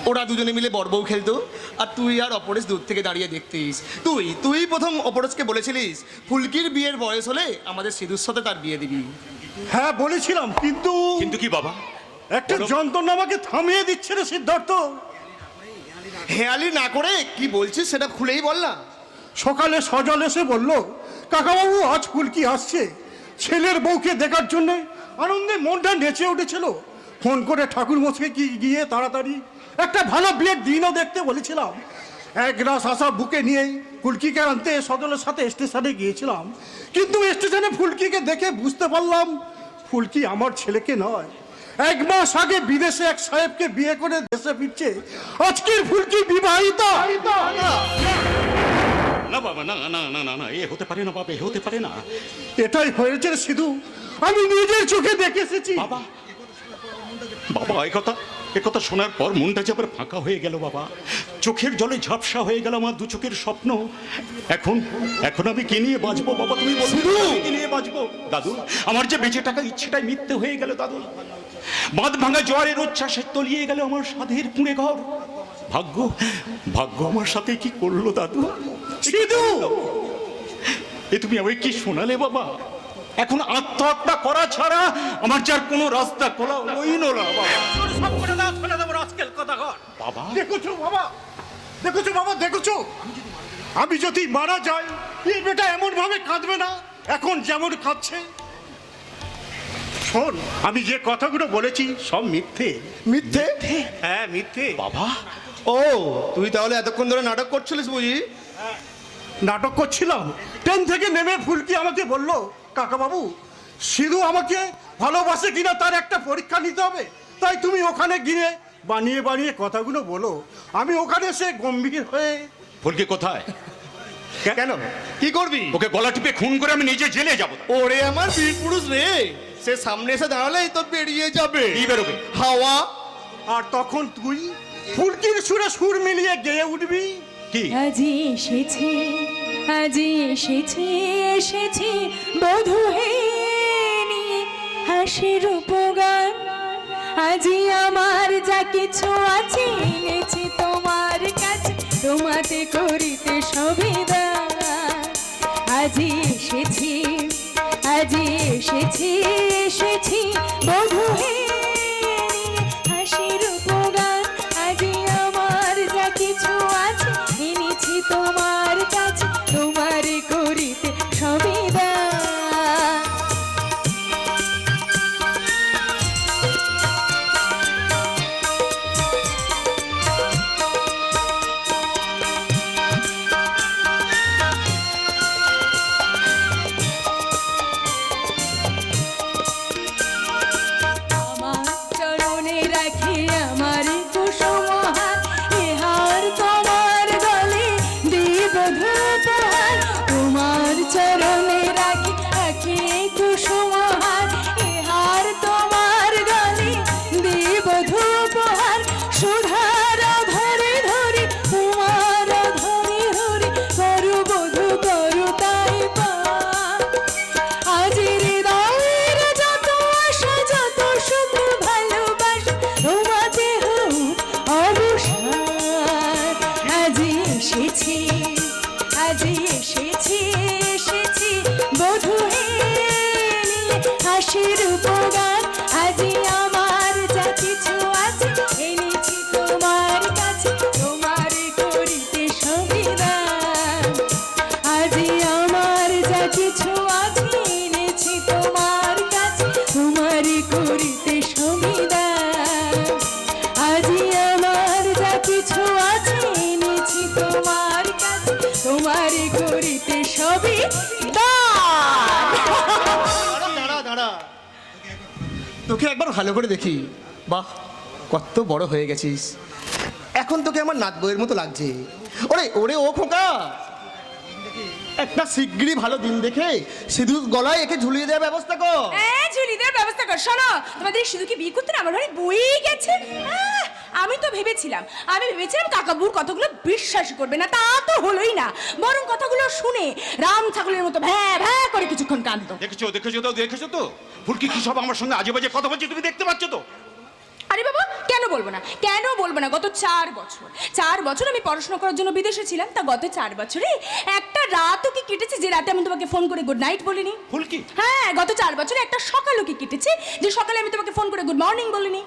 ওরা দুজনে মিলে বড়বউ খেলতো, আর তুই আর অপরেশ দূর থেকে দাঁড়িয়ে দেখতিস। তুই প্রথম অপরেশকে বলেছিলিস ফুলকির বিয়ের বয়স হলে আমাদের সিধুর সাথে তার বিয়ে দিবি। হ্যাঁ বলেছিলাম, কিন্তু কিন্তু কি বাবা? একটা যন্ত্রণা আমাকে থামিয়ে দিচ্ছে রে সিদ্ধার্থ। হেয়ালি না করে কি বলছিস সেটা খুলেই বল না। সকালে সজল এসে বলল, কাকাবাবু আজ ফুলকি আসছে। ছেলের বউকে দেখার জন্য আনন্দে মনটা নেচে উঠেছিল। ফোন করে ঠাকুর মশাইকে গিয়ে তাড়াতাড়ি একটা ভালো বিয়ের দিনও দেখতে বলেছিলাম। এক রাস আশা বুকে নিয়েই ফুলকিকে আনতে সজলের সাথে স্টেশনে গিয়েছিলাম, কিন্তু স্টেশনে ফুলকিকে দেখে বুঝতে পারলাম ফুলকি আমার ছেলেকে নয়। 1 মাস আগে বিদেশে এক সাহেবকে বিয়ে করে দেশে ফিরছে, আজকের ফুলকি বিবাহিতা। না বাবা, না না না না না, এ হতে পারে না বাবা, এ হতে পারে না। এটাই হয়েছে শুধু, আমি নিজের চোখে দেখে এসেছি। বাবা বাবা, এই কথা একথা শোনার পর মনটা যে আবার ফাঁকা হয়ে গেল বাবা, চোখের জলে ঝাপসা হয়ে গেল আমার দু চোখের স্বপ্ন। এখন এখন আমি কি নিয়ে বাঁচবো বাবা, তুমি বলো আমি কি নিয়ে বাঁচবো? দাদু, আমার যে বেঁচে থাকা ইচ্ছেটাই মিথ্যে হয়ে গেল দাদু। বাঁধ ভাঙা জোয়ারের উচ্ছ্বাসে তলিয়ে গেল আমার সাধের কুঁড়ে ঘর। ভাগ্য ভাগ্য আমার সাথে কি করলো দাদু? সিধু, এ তুমি আমায় কি শোনালে বাবা? এখন আত্মহত্যা করা ছাড়া আমার যার কোনো রাস্তা খোলা হইল না বাবা। সব করে দাও, ফেলে দেবো রাস্কেল কথা কর। বাবা, দেখেছো বাবা, দেখেছো বাবা, দেখেছো আমি যদি মারা যাই এই বেটা এমন ভাবে কাঁদবে না এখন যেমন কাঁদছে। শোন, আমি যে কথাগুলো বলেছি সব মিথ্যে। মিথ্যে? হ্যাঁ মিথ্যে বাবা, ও, তুই তাহলে এতক্ষণ ধরে নাটক করছিলিস বুঝি? নাটক করছিলাম। ট্রেন থেকে নেমে ফুলকি আমাকে বলল, কাকা বাবু সিধু আমাকে ভালোবাসে কিনা তার একটা পরীক্ষা নিতে হবে, তাই তুমি ওখানে গিয়ে বানিয়ে বানিয়ে কথাগুলো বলো। আমি ওখানে এসে গম্ভীর হয়ে। ফুলকি কোথায়? কেন, কি করবি? ওকে গলা টিপে খুন করে আমি নিজে জেলে যাবো। ওরে আমার বীর পুরুষ রে, সে সামনে এসে দাঁড়ালেই তো বেরিয়ে যাবে। কি বেরোবে? হাওয়া। আর তখন তুই ফুলকির সুরে সুর মিলিয়ে গেয়ে উঠবি। কি? আজি এসেছে, আজি এসেছে, এসেছে বধূ হে নিয়ে হাসির উপগান। আজি আমার যা কিছু আছে এনেছি তোমার কাছে, তোমাতে করিতে সুবিধান। আজি এসেছি, আজি এসেছি, এসেছি বধূ হে নিয়ে হাসির উপগান। আজি আমার যা কিছু আছে এনেছি তোমার কাছে, তোমারে করিতে সুবিধান। আমার চরণে রাখি আমার কুসুম হার, এ হার তোমার গলে দিব ধূপহার। তোমার চরণে রাখি রাখি কুসুম হার, এ হার তোমার গলে দিব ধূপহার। সুধার ধরে ধরে তোমার ধরে ধরে করু বধূ করু তাই পা। আজি হৃদয়ের যত আশা যত সুখ ভালোবাসা তোমাতে হোক অবসান। আজি এসেছি, আজি এসেছি, এসেছি বধূ হে নিয়ে হাসির উপগান। আজি আমার যা কিছু আছে এনেছি তোমার কাছে, তোমারে করিতে সুবিধান। আজি আমার যা কিছু আছে এনেছি তোমার কাছে, তোমারে করিতে সুবিধান। আজি আমার যা কিছু আছে এনেছি তোমার কাছে, তোমারে করিতে সুবিধান। দাঁড়া দাঁড়া, তোকে একবার ভালো করে দেখি। বাহ, কত বড় হয়ে গেছিস। এখন তোকে আমার নাত বইয়ের মতো লাগছে। ওরে ওরে ও খোকা, একটা শিগগিরই ভালো দিন দেখে সিধুর গলায় একে ঝুলিয়ে দেওয়ার ব্যবস্থা কর। ঝুলি দেওয়ার ব্যবস্থা কর। শোনো, তোমাদের সিধুকে বিয়ে করতে না আমার ঘরে বই গেছে। আমি ভেবেছিলাম কাকাবুর কথাগুলো বিশ্বাস করবে না, তা তো হলোই না। বরং কথাগুলো শুনে রাম ছাগলের মতো ভ্যা ভ্যা করে কিছুক্ষণ কাঁদতো। দেখেছো দেখেছো তো, দেখেছো তো ফুলকি কি সব আমার সঙ্গে আজে বাজে কথা বলছে, তুমি দেখতে পাচ্ছ তো? আরে বাবা, কেন বলবো না, কেন বলবো না। গত 4 বছর আমি পড়াশোনা করার জন্য বিদেশে ছিলাম। তা গত 4 বছরে একটা রাতও কি কেটেছে যে রাতে আমি তোমাকে ফোন করে গুড নাইট বলিনি? ফুলকি? হ্যাঁ, গত 4 বছরে একটা সকালও কি কেটেছে যে সকালে আমি তোমাকে ফোন করে গুড মর্নিং বলিনি?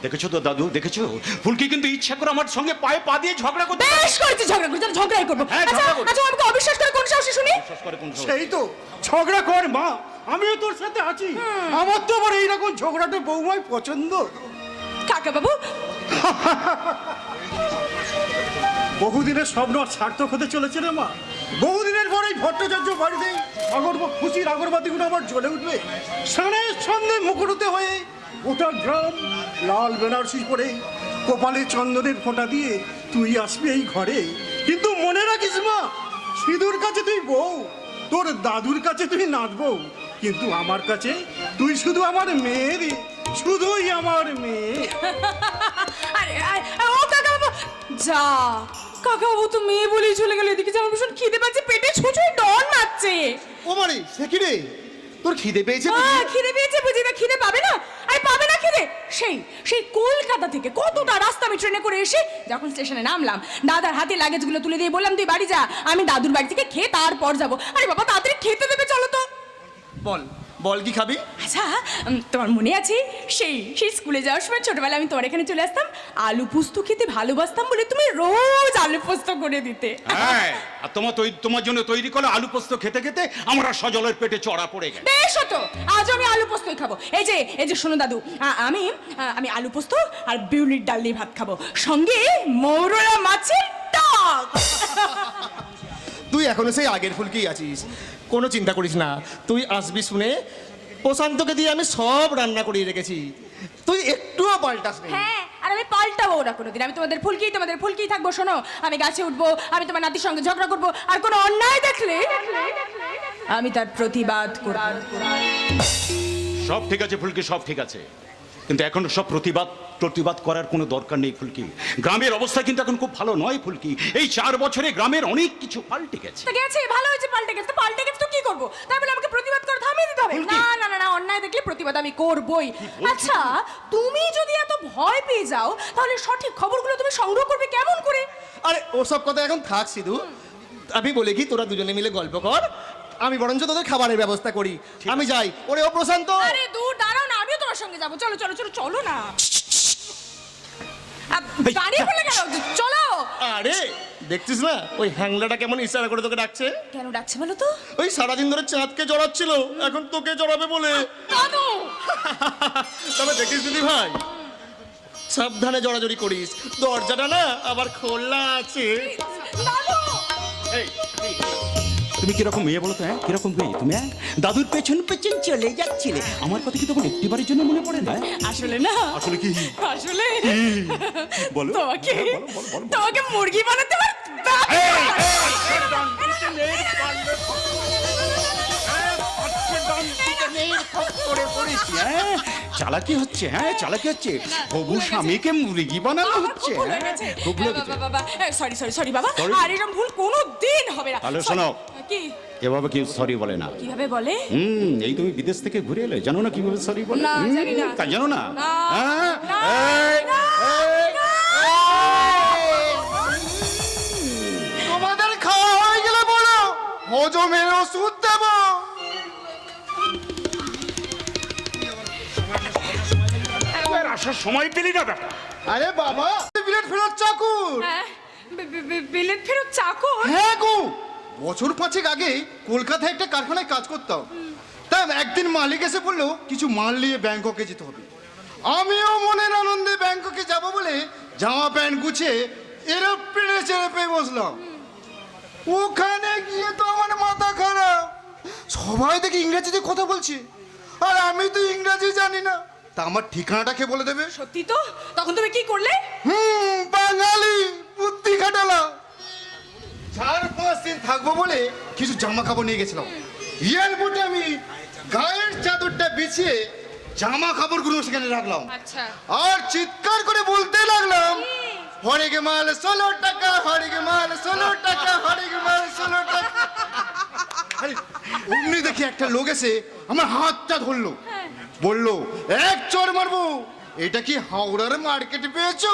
দেখেছো তো দাদু, দেখেছো ফুলকি কিন্তু ইচ্ছা করে আমার সঙ্গে পায়ে পা দিয়ে ঝগড়া করতে। বেশ করেছি, ঝগড়া করছি, ঝগড়াই করবো। হ্যাঁ, আচ্ছা ঝগড়া করবো। আচ্ছা, আমাকে অবিশ্বাস করে কোন সাহসে শুনি? সেই তো ঝগড়া কর মা, আমিও তোর সাথে আছি। আমার তো আবার এইরকম ঝগড়াটা বৌমাই পছন্দ। কাকা বাবু, বহুদিনের স্বপ্ন আর সার্থক হতে চলেছে রে মা। বহুদিনের পর এই ভট্টাচার্য বাড়িতেই খুশির আগরবাতিগুলো আবার জ্বলে উঠবে। সানের সন্ধে মুখরুতে হয়ে গোটা গ্রাম লাল বেনারসি পরে কপালে চন্দনের ফোঁটা দিয়ে তুই আসবি এই ঘরে। কিন্তু মনে রাখিস মা, সিঁদুর কাছে তুই বউ, তোর দাদুর কাছে তুই নাচ বউ, কিন্তু আমার কাছে তুই শুধু আমার মেয়েরই, শুধুই আমার মেয়ে। ও কাকাবাবু যা, কাকাবাবু তো মেয়ে বলেই চলে গেল। এদিকে যে আমার ভীষণ খিদে পাচ্ছে, পেটে ছুঁচুই ডন মারছে। ও মারি সে কি রে, তোর খিদে পেয়েছে খিদে পেয়েছে বুঝি, না খিদে পাবে না? আরে পাবে না খিদে? সেই সেই কলকাতা থেকে কতটা রাস্তা আমি ট্রেনে করে এসে যখন স্টেশনে নামলাম, দাদার হাতে লাগেজগুলো তুলে দিয়ে বললাম তুই বাড়ি যা, আমি দাদুর বাড়ি থেকে খেয়ে তারপর যাবো। আরে বাবা তাড়াতাড়ি খেতে দেবে, চলো তো। বল বল কি খাবি? আচ্ছা তোমার মনে আছে সেই সেই স্কুলে যাওয়ার সময় ছোটবেলায় আমি তোমার এখানে চলে আসতাম, আলু পোস্ত খেতে ভালোবাসতাম বলে তুমি রোজ আলু পোস্ত করে দিতে। হ্যাঁ, আর তোমার জন্য তৈরি করা আলু পোস্ত খেতে খেতে আমরা সজলের পেটে চড়া পড়ে গেল। বেশ হতো, আজ আমি আলু পোস্তই খাবো। এই যে শোনো দাদু, আমি আলু পোস্ত আর বিউলির ডাল দিয়ে ভাত খাবো, সঙ্গে মৌরলা মাছের টক। তুই এখনো সেই আগের ফুলকেই আছিস, কোনো চিন্তা করিস না। তুই আসবি শুনে প্রশান্তকে দিয়ে আমি সব রান্না করিয়ে রেখেছি, তুই একটুও পাল্টাস না। হ্যাঁ, আর আমি পাল্টাবো না কোনোদিন। আমি তোমাদের ফুলকেই থাকবো। শোনো, আমি গাছে উঠবো, আমি তোমার নাতির সঙ্গে ঝগড়া করবো, আর কোনো অন্যায় দেখলে আমি তার প্রতিবাদ করব। সব ঠিক আছে ফুলকি, সব ঠিক আছে, কিন্তু এখন সব প্রতিবাদ করার কোনো দরকার নেই ফুলকি। গ্রামের অবস্থা কিন্তু এখন খুব ভালো নয় ফুলকি। এই 4 বছরে গ্রামের অনেক কিছু পাল্টে গেছে। তো গেছে, ভালো হয়েছে, পাল্টে গেছে তো কি করবো? তাই বলে আমাকে প্রতিবাদ করে থামিয়ে দিতে হবে? না, অন্যায় দেখলে প্রতিবাদ আমি করবই। আচ্ছা, তুমি যদি এত ভয় পেয়ে যাও, তাহলে সঠিক খবরগুলো তুমি সংগ্রহ করবে কেমন করে? আরে ওসব কথা এখন থাক সিধু, আমি বলে কি তোরা দুজনে মিলে গল্প কর, আমি বরঞ্চ তোদের খাবারের ব্যবস্থা করি। আমি যাই। ওরে ও প্রশান্ত, আরে দূর দাঁড়াও না, আমিও তোমার সঙ্গে যাবো। চলো না। দাঁড়িয়ে পড়লে কেন? চলো। আরে দেখছিস না ওই হ্যাংলাটা কেমন ইশারা করে তোকে ডাকছে? কেন ডাকছে বলো তো? ওই সারাদিন ধরে চাঁদকে জড়াচ্ছিল, এখন তোকে জড়াবে বলে। দাদু তবে দেখিস দিদি ভাই, সাবধানে জড়াজড়ি করিস, দরজাটা না আবার খোলা আছে। দাদু তুমি কিরকম মেয়ে বলো তো? হ্যাঁ, কিরকম মেয়ে তুমি? দাদুর পেছন চলে যাচ্ছিলে, আমার কথা কি তখন একটিবারের জন্য মনে পড়ে না? আসলে না, আসলে কি? আসলে বলো। তোমাকে মুরগি বানাতে পার। চালাকি হচ্ছে, হ্যাঁ চালাকি হচ্ছে, হবু স্বামীকে মুরগি বানানো হচ্ছে। সরি বাবা, আর এরকম ভুল কোনোদিন হবে না। তাহলে শোনো, কি এভাবে কেউ সরি বলে না। কিভাবে বলে? এই তুমি বিদেশ থেকে ঘুরে এলে, জানো না কিভাবে সরি বলে? না, জানি না। তা জানো না? না, তোমাদের খাওয়া হয়ে গেলে বলো, হজমের ওষুধ দেবো। আসার সময় পেলি না বেটা? আরে বাবা, বিলেট ফেরত চাকুর। হ্যাঁ, বিলেত ফেরত চাকর? হ্যাঁ গো, বছর 5 আগে কলকাতায় একটা কারখানায় কাজ করতাম। তাই একদিন মালিক এসে বললো কিছু মাল নিয়ে ব্যাংককে যেতে হবে। আমিও মনের আনন্দে ব্যাংককে যাব বলে জামা প্যান্ট গুছিয়ে এরোপ্লেনে চেপে বসলাম। ওখানে গিয়ে তো আমার মাথা খারাপ, সবাই দেখি ইংরেজিতে কথা বলছে, আর আমি তো ইংরেজি জানি না। তা আমার ঠিকানাটা কে বলে দেবে? সত্যি তো? তখন তুমি কি করলে? বাঙালি বুদ্ধি খাটালাম। 4-5 দিন থাকবো বলে কিছু জামা কাপড় নিয়ে গেছিলাম। এয়ারপোর্টে আমি গায়ের চাদরটা বিছিয়ে জামা কাপড়গুলো সেখানে রাখলাম। আচ্ছা। আর চিৎকার করে বলতে লাগলাম, হরিকে মাল 16 টাকা, হরিকে মাল 16 টাকা, হরিকে মাল 16 টাকা। আরে অমনি দেখি একটা লোক এসে আমার হাতটা ধরলো, বললো এক চড় মারবো। এটা কি হাওড়ার মার্কেটে পেয়েছো?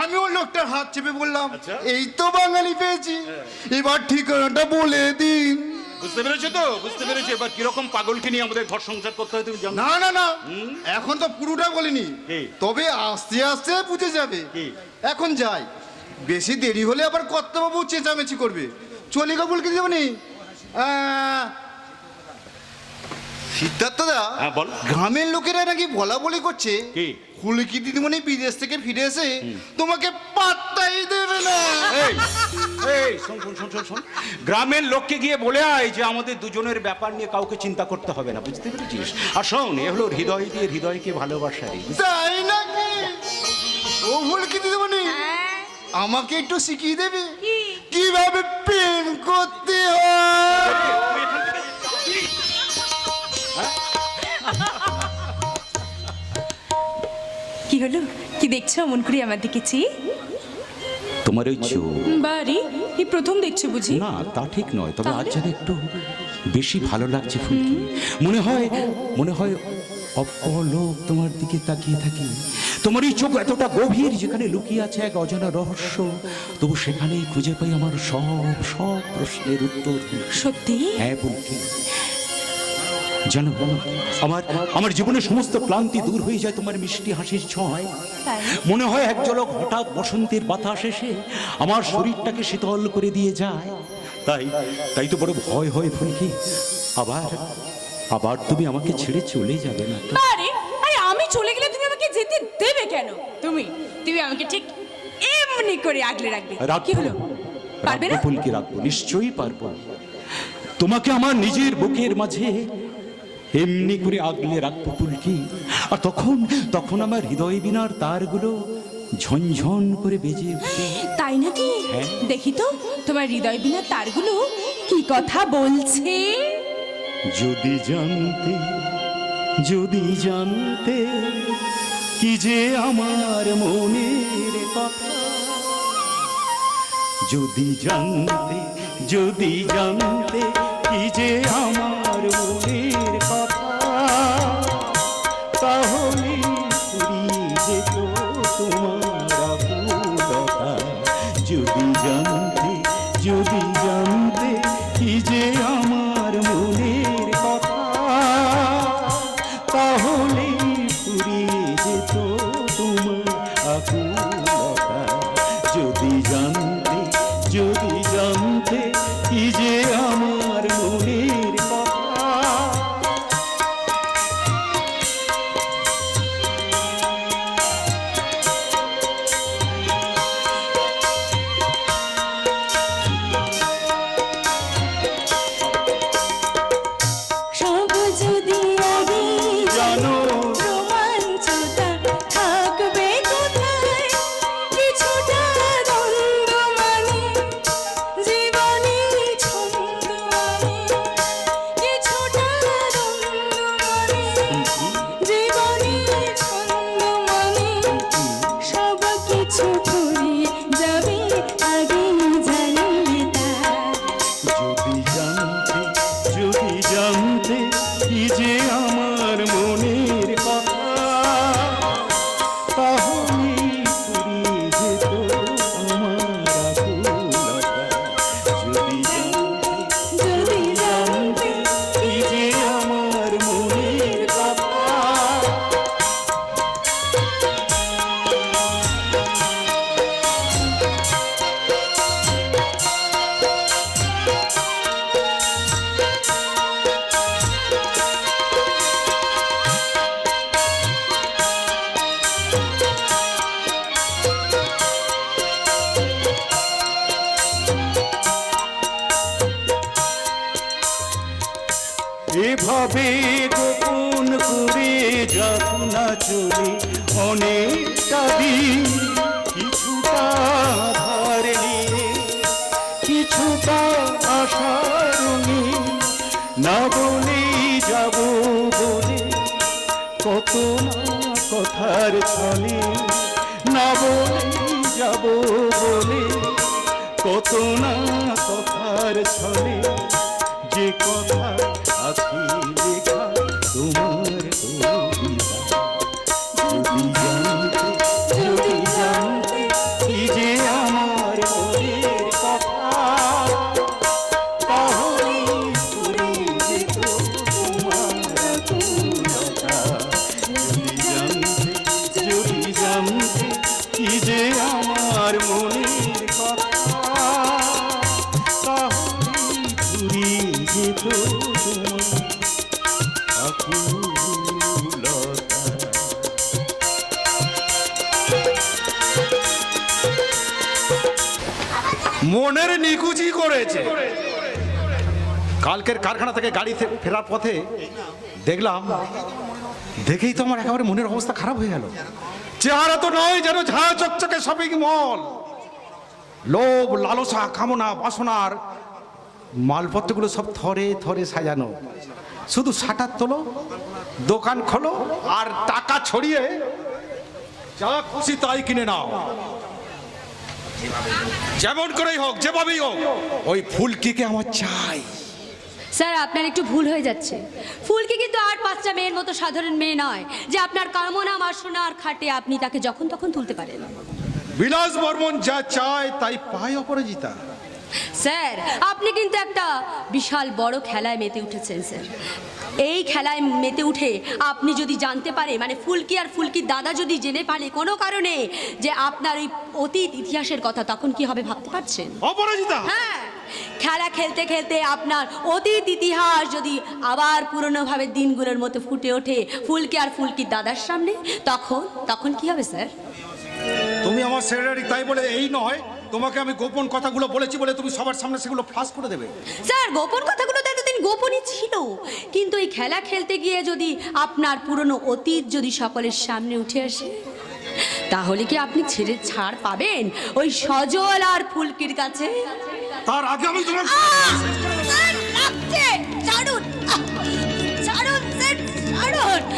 আমিও লোকটার হাত চেপে বললাম, এই তো বাঙালি পেয়েছি, এবার ঠিকানাটা বলে দিন। বুঝতে পেরেছো তো? বুঝতে পেরেছো এবার কিরকম পাগলকে নিয়ে আমাদের ঘর সংসার করতে হয় তুমি জানো? না, এখন তো পুরোটা বলিনি, কি? তবে আস্তে আস্তে বুঝে যাবে। কি? এখন যাই, বেশি দেরি হলে আবার কর্তাবাবু চেঁচামেচি করবে। চলি গো, বলকে যাবনি? সিদ্ধার্থ দা, হ্যাঁ বল। গ্রামের লোকেরা নাকি বলা বলি করছে কি? ফুলকি দিদিমণি বিদেশ থেকে ফিরে এসে তোমাকে পাত্তাই দেবে না। এই শোন, গ্রামের লোককে গিয়ে বলে আয় যে আমাদের দুজনের ব্যাপার নিয়ে কাউকে চিন্তা করতে হবে না, বুঝতে পেরেছিস? আর শোন, এ হলো হৃদয় দিয়ে হৃদয়কে ভালোবাসা। তাই নাকি? ও ফুলকি দিদিমণি, আমাকে একটু শিখিয়ে দেবে কিভাবে প্রেম করতে হয়? কি হলো? কি দেখছো অমন করে আমার দিকে চেয়ে? তোমার ওই চোখ। বাড়ি এই প্রথম দেখছো বুঝি? না তা ঠিক নয়, তবে আজ তাহলে? যেন একটু বেশি ভালো লাগছে ফুলকি। মনে হয় অপলক তোমার দিকে তাকিয়ে থাকি। তোমার এই চোখ এতটা গভীর, যেখানে লুকিয়ে আছে এক অজানা রহস্য, তবু সেখানেই খুঁজে পাই আমার সব প্রশ্নের উত্তর। সত্যি? হ্যাঁ ফুলকি, জানো আমার জীবনের সমস্ত ক্লান্তি দূর হয়ে যায় তোমার মিষ্টি হাসির ছোঁয়ায়। তাই? মনে হয় এক ঝলক হঠাৎ বসন্তের বাতাস এসে আমার শরীরটাকে শীতল করে দিয়ে যায়। তাই তো বড় ভয় হয় ফুলকি, আবার তুমি আমাকে ছেড়ে চলে যাবে না তো? আরে আরে আমি চলে গেলে তুমি আমাকে যেতে দেবে কেন? তুমি আমাকে ঠিক এমনি করে আগলে রাখবে। কি হলো, পারবে না? ফুলকি রাখবো, নিশ্চয়ই পারবো। তোমাকে আমার নিজের বুকের মাঝে এমনি করে আগলে রাখবো ফুলকি। আর তখন আমার হৃদয় বিনার তারগুলো ঝনঝন করে বেজে উঠবে। তাই নাকি? হ্যাঁ। দেখি তো তোমার হৃদয় বিনা তারগুলো কি কথা বলছে। যদি জানতে কি যে আমার মনের কথা, যদি জানতে কি যে আমার মনের কথা, তাহলে ফুরিয়ে যেত তোমার আকুলতা। যদি জানতে কি যে আমার মনের কথা, তাহলে ফুরিয়ে যেত তোমার আকুলতা। যদি জানতে কি যে আমার মনের কথা। সব যদি আগে জানো রোমাঞ্চটা থাকবে কোথায়? কিছুটা দ্বন্দ্ব মানে জীবনে ছন্দ মানে, কিছুটা দ্বন্দ্ব মানে জীবনে ছন্দ মানে, সব কিছু ফুরিয়ে যাবে আগে জানলে তা। যদি জানতে কি যে আমার মনের কথা, তাহলে ফুরিয়ে যেত আমার আকুলতা। যদি জানতে কি যে আমার মনের কথা। এভাবে গোপন করে যাতনা চলে অনেকটা দিন, কিছুটা ধার নিয়ে কিছুটা আশা রঙিন, না বলেই যাব বলে কত না কথার ছলে, না বলেই যাব বলে কত না কথার ছলে, যে কথা আছে লেখা তোমার কবিতা। যদি জানতে কি যে আমার মনের কথা, তাহলে ফুরিয়ে যেত তোমার আকুলতা। যদি জানতে কি যে আমার মনের কথা, তাহলে ফুরিয়ে যেত তোমার আকুলতা। মনের নিকুচি করেছে। কালকের কারখানা থেকে গাড়ি ফেরার পথে দেখেই তো আমার একেবারে মনের অবস্থা খারাপ হয়ে গেল। চেহারা তো নয় যেন ঝাঁ চকচকে শপিং মল। লোভ, লালসা, কামনা, বাসনার মালপত্রগুলো সব থরে থরে সাজানো। শুধু শাটার তোলো, দোকান খোলো আর টাকা ছড়িয়ে যা খুশি তাই কিনে নাও, যেমন করেই হোক, যেভাবেই হোক, ওই ফুলকিকে আমার চাই। স্যার আপনার একটু ভুল হয়ে যাচ্ছে। ফুলকি কিন্তু আর 5টা মেয়ের মতো সাধারণ মেয়ে নয় যে আপনার কামনা বাসনার খাটে আপনি তাকে যখন তখন তুলতে পারেন। বিলাস বর্মন যা চায় তাই পায় অপরাজিতা। স্যার আপনি কিন্তু একটা বিশাল বড় খেলায় মেতে উঠেছেন স্যার। এই খেলায় মেতে উঠে আপনি যদি জানতে পারে, মানে ফুলকি আর ফুলকির দাদা যদি জেনে পারে কোনো কারণে যে আপনার ওই অতীত ইতিহাসের কথা, তখন কি হবে ভাবতে পারছেন? অপরাজিতা, হ্যাঁ, খেলা খেলতে খেলতে আপনার অতীত ইতিহাস যদি আবার পুরনোভাবে দিনগুলোর মতো ফুটে ওঠে ফুলকি আর ফুলকির দাদার সামনে, তখন কি হবে স্যার? তুমি আমার সেক্রেটারি, তাই বলে এই নয় তোমাকে আমি গোপন কথাগুলো বলেছি বলে তুমি সবার সামনে সেগুলো ফাঁস করে দেবে। স্যার গোপন কথাগুলো তো এতদিন গোপনই ছিল, কিন্তু এই খেলা খেলতে গিয়ে যদি আপনার পুরনো অতীত যদি সকলের সামনে উঠে আসে, তাহলে কি আপনি ছাড় পাবেন ওই সজল আর ফুলকির কাছে? তার আগে আমি তোমার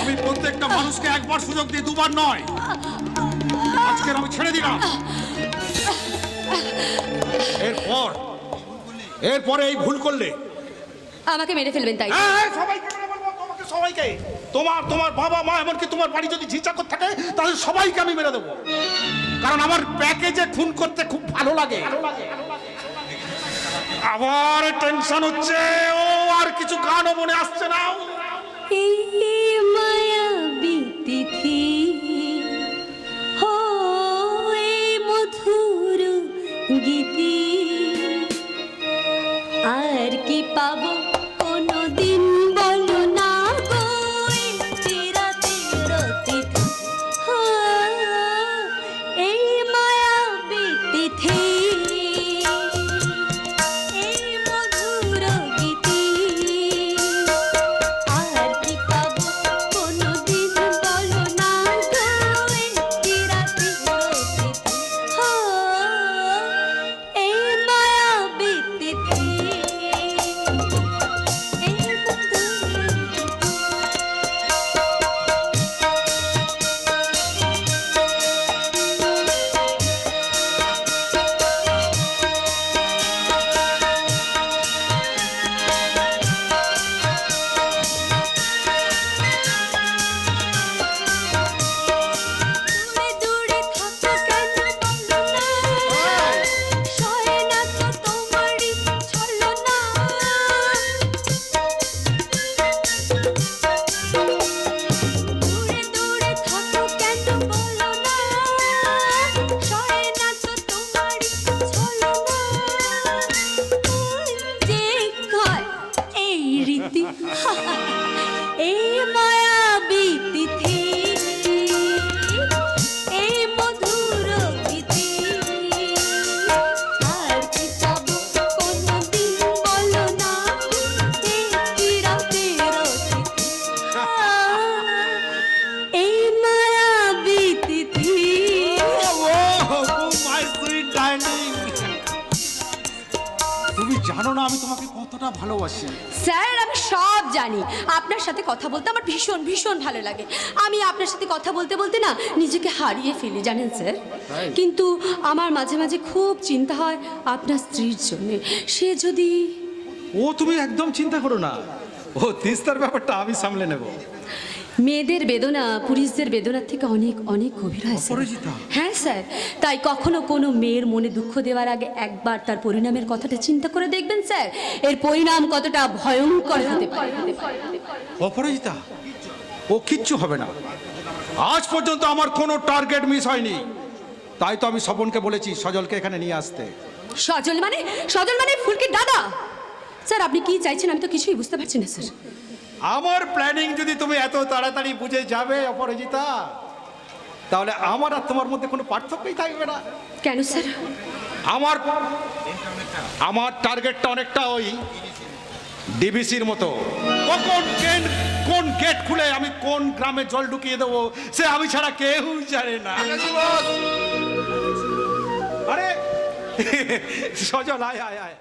আমি প্রত্যেকটা মানুষকে একবার সুযোগ দিই, দুবার নয়। আজকের আমি ছেড়ে দিলাম, এরপরে এই ভুল করলে আমাকে মেরে ফেলবেন তাই? সবাইকে, তোমার বাবা মা, এমনকি তোমার বাড়ি যদি ঝিচাকর থাকে তাহলে সবাইকে আমি মেরে দেবো, কারণ আমার প্যাকেজে খুন করতে খুব ভালো লাগে। আবার টেনশন হচ্ছে, ও আর কিছু গানও মনে আসছে না। মায়াবী তিথি হো এই মধুর গীতি, আর কি পাবো কোনদিন বলো না গো চিরাতের তিথি, এই মায়াবী তিথি এই মধুর গীতি, আর কি পাবো কোনদিন বলো না গো চিরাতের তিথি, এই মায়াবী তিথি এই দূরে দূরে থাকো কেন বলো না, সয় না তো তোমারই ছলো না, দূরে দূরে থাকো কেন বলো না, সয় না তো তোমারই ছলো না, যে কয় এই রীতি এই মায়াবী তিথি এই মধুর গীতি, আর কি পাবো কোনদিন বলো না এই চিরাতের তিথি, এই মায়াবী তিথি। তুমি জানো না আমি তোমাকে কতটা ভালোবাসি। স্যার আমি সব জানি, আপনার সাথে কথা বলতে আমার ভীষণ ভীষণ ভালো লাগে। আমি আপনার সাথে কথা বলতে বলতে না নিজেকে হারিয়ে ফেলি জানেন স্যার। কিন্তু আমার মাঝে মাঝে খুব চিন্তা হয় আপনার স্ত্রীর জন্য, সে যদি তুমি একদম চিন্তা করো না, ও তিস্তার ব্যাপারটা আমি সামলে নেব। মেয়েদের বেদনা পুরুষদের বেদনার থেকে অনেক অনেক গভীর হয় স্যার। অপরাজিতা। হ্যাঁ স্যার, তাই কখনো কোনো মেয়ের মনে দুঃখ দেওয়ার আগে একবার তার পরিণামের কথাটা চিন্তা করে দেখবেন স্যার, এর পরিণাম কতটা ভয়ঙ্কর হতে পারে। অপরাজিতা, ও কিচ্ছু হবে না। আজ পর্যন্ত আমার কোনো টার্গেট মিস হয়নি, তাই তো আমি স্বপনকে বলেছি সজলকে এখানে নিয়ে আসতে। সজল মানে ফুলকির দাদা? স্যার আপনি কি চাইছেন আমি তো কিছুই বুঝতে পারছি না স্যার। আমার প্ল্যানিং যদি তুমি এত তাড়াতাড়ি বুঝে যাবে অপরাজিতা, তাহলে আমার আর তোমার মধ্যে কোনো পার্থক্যই থাকবে না। কেন স্যার? আমার টার্গেটটা অনেকটা ওই ডিবিসির মতো। কখন কোন গেট খুলে আমি কোন গ্রামে জল ঢুকিয়ে দেবো সে আমি ছাড়া কেউ জানে না। আরে সজল আয় আয় আয়।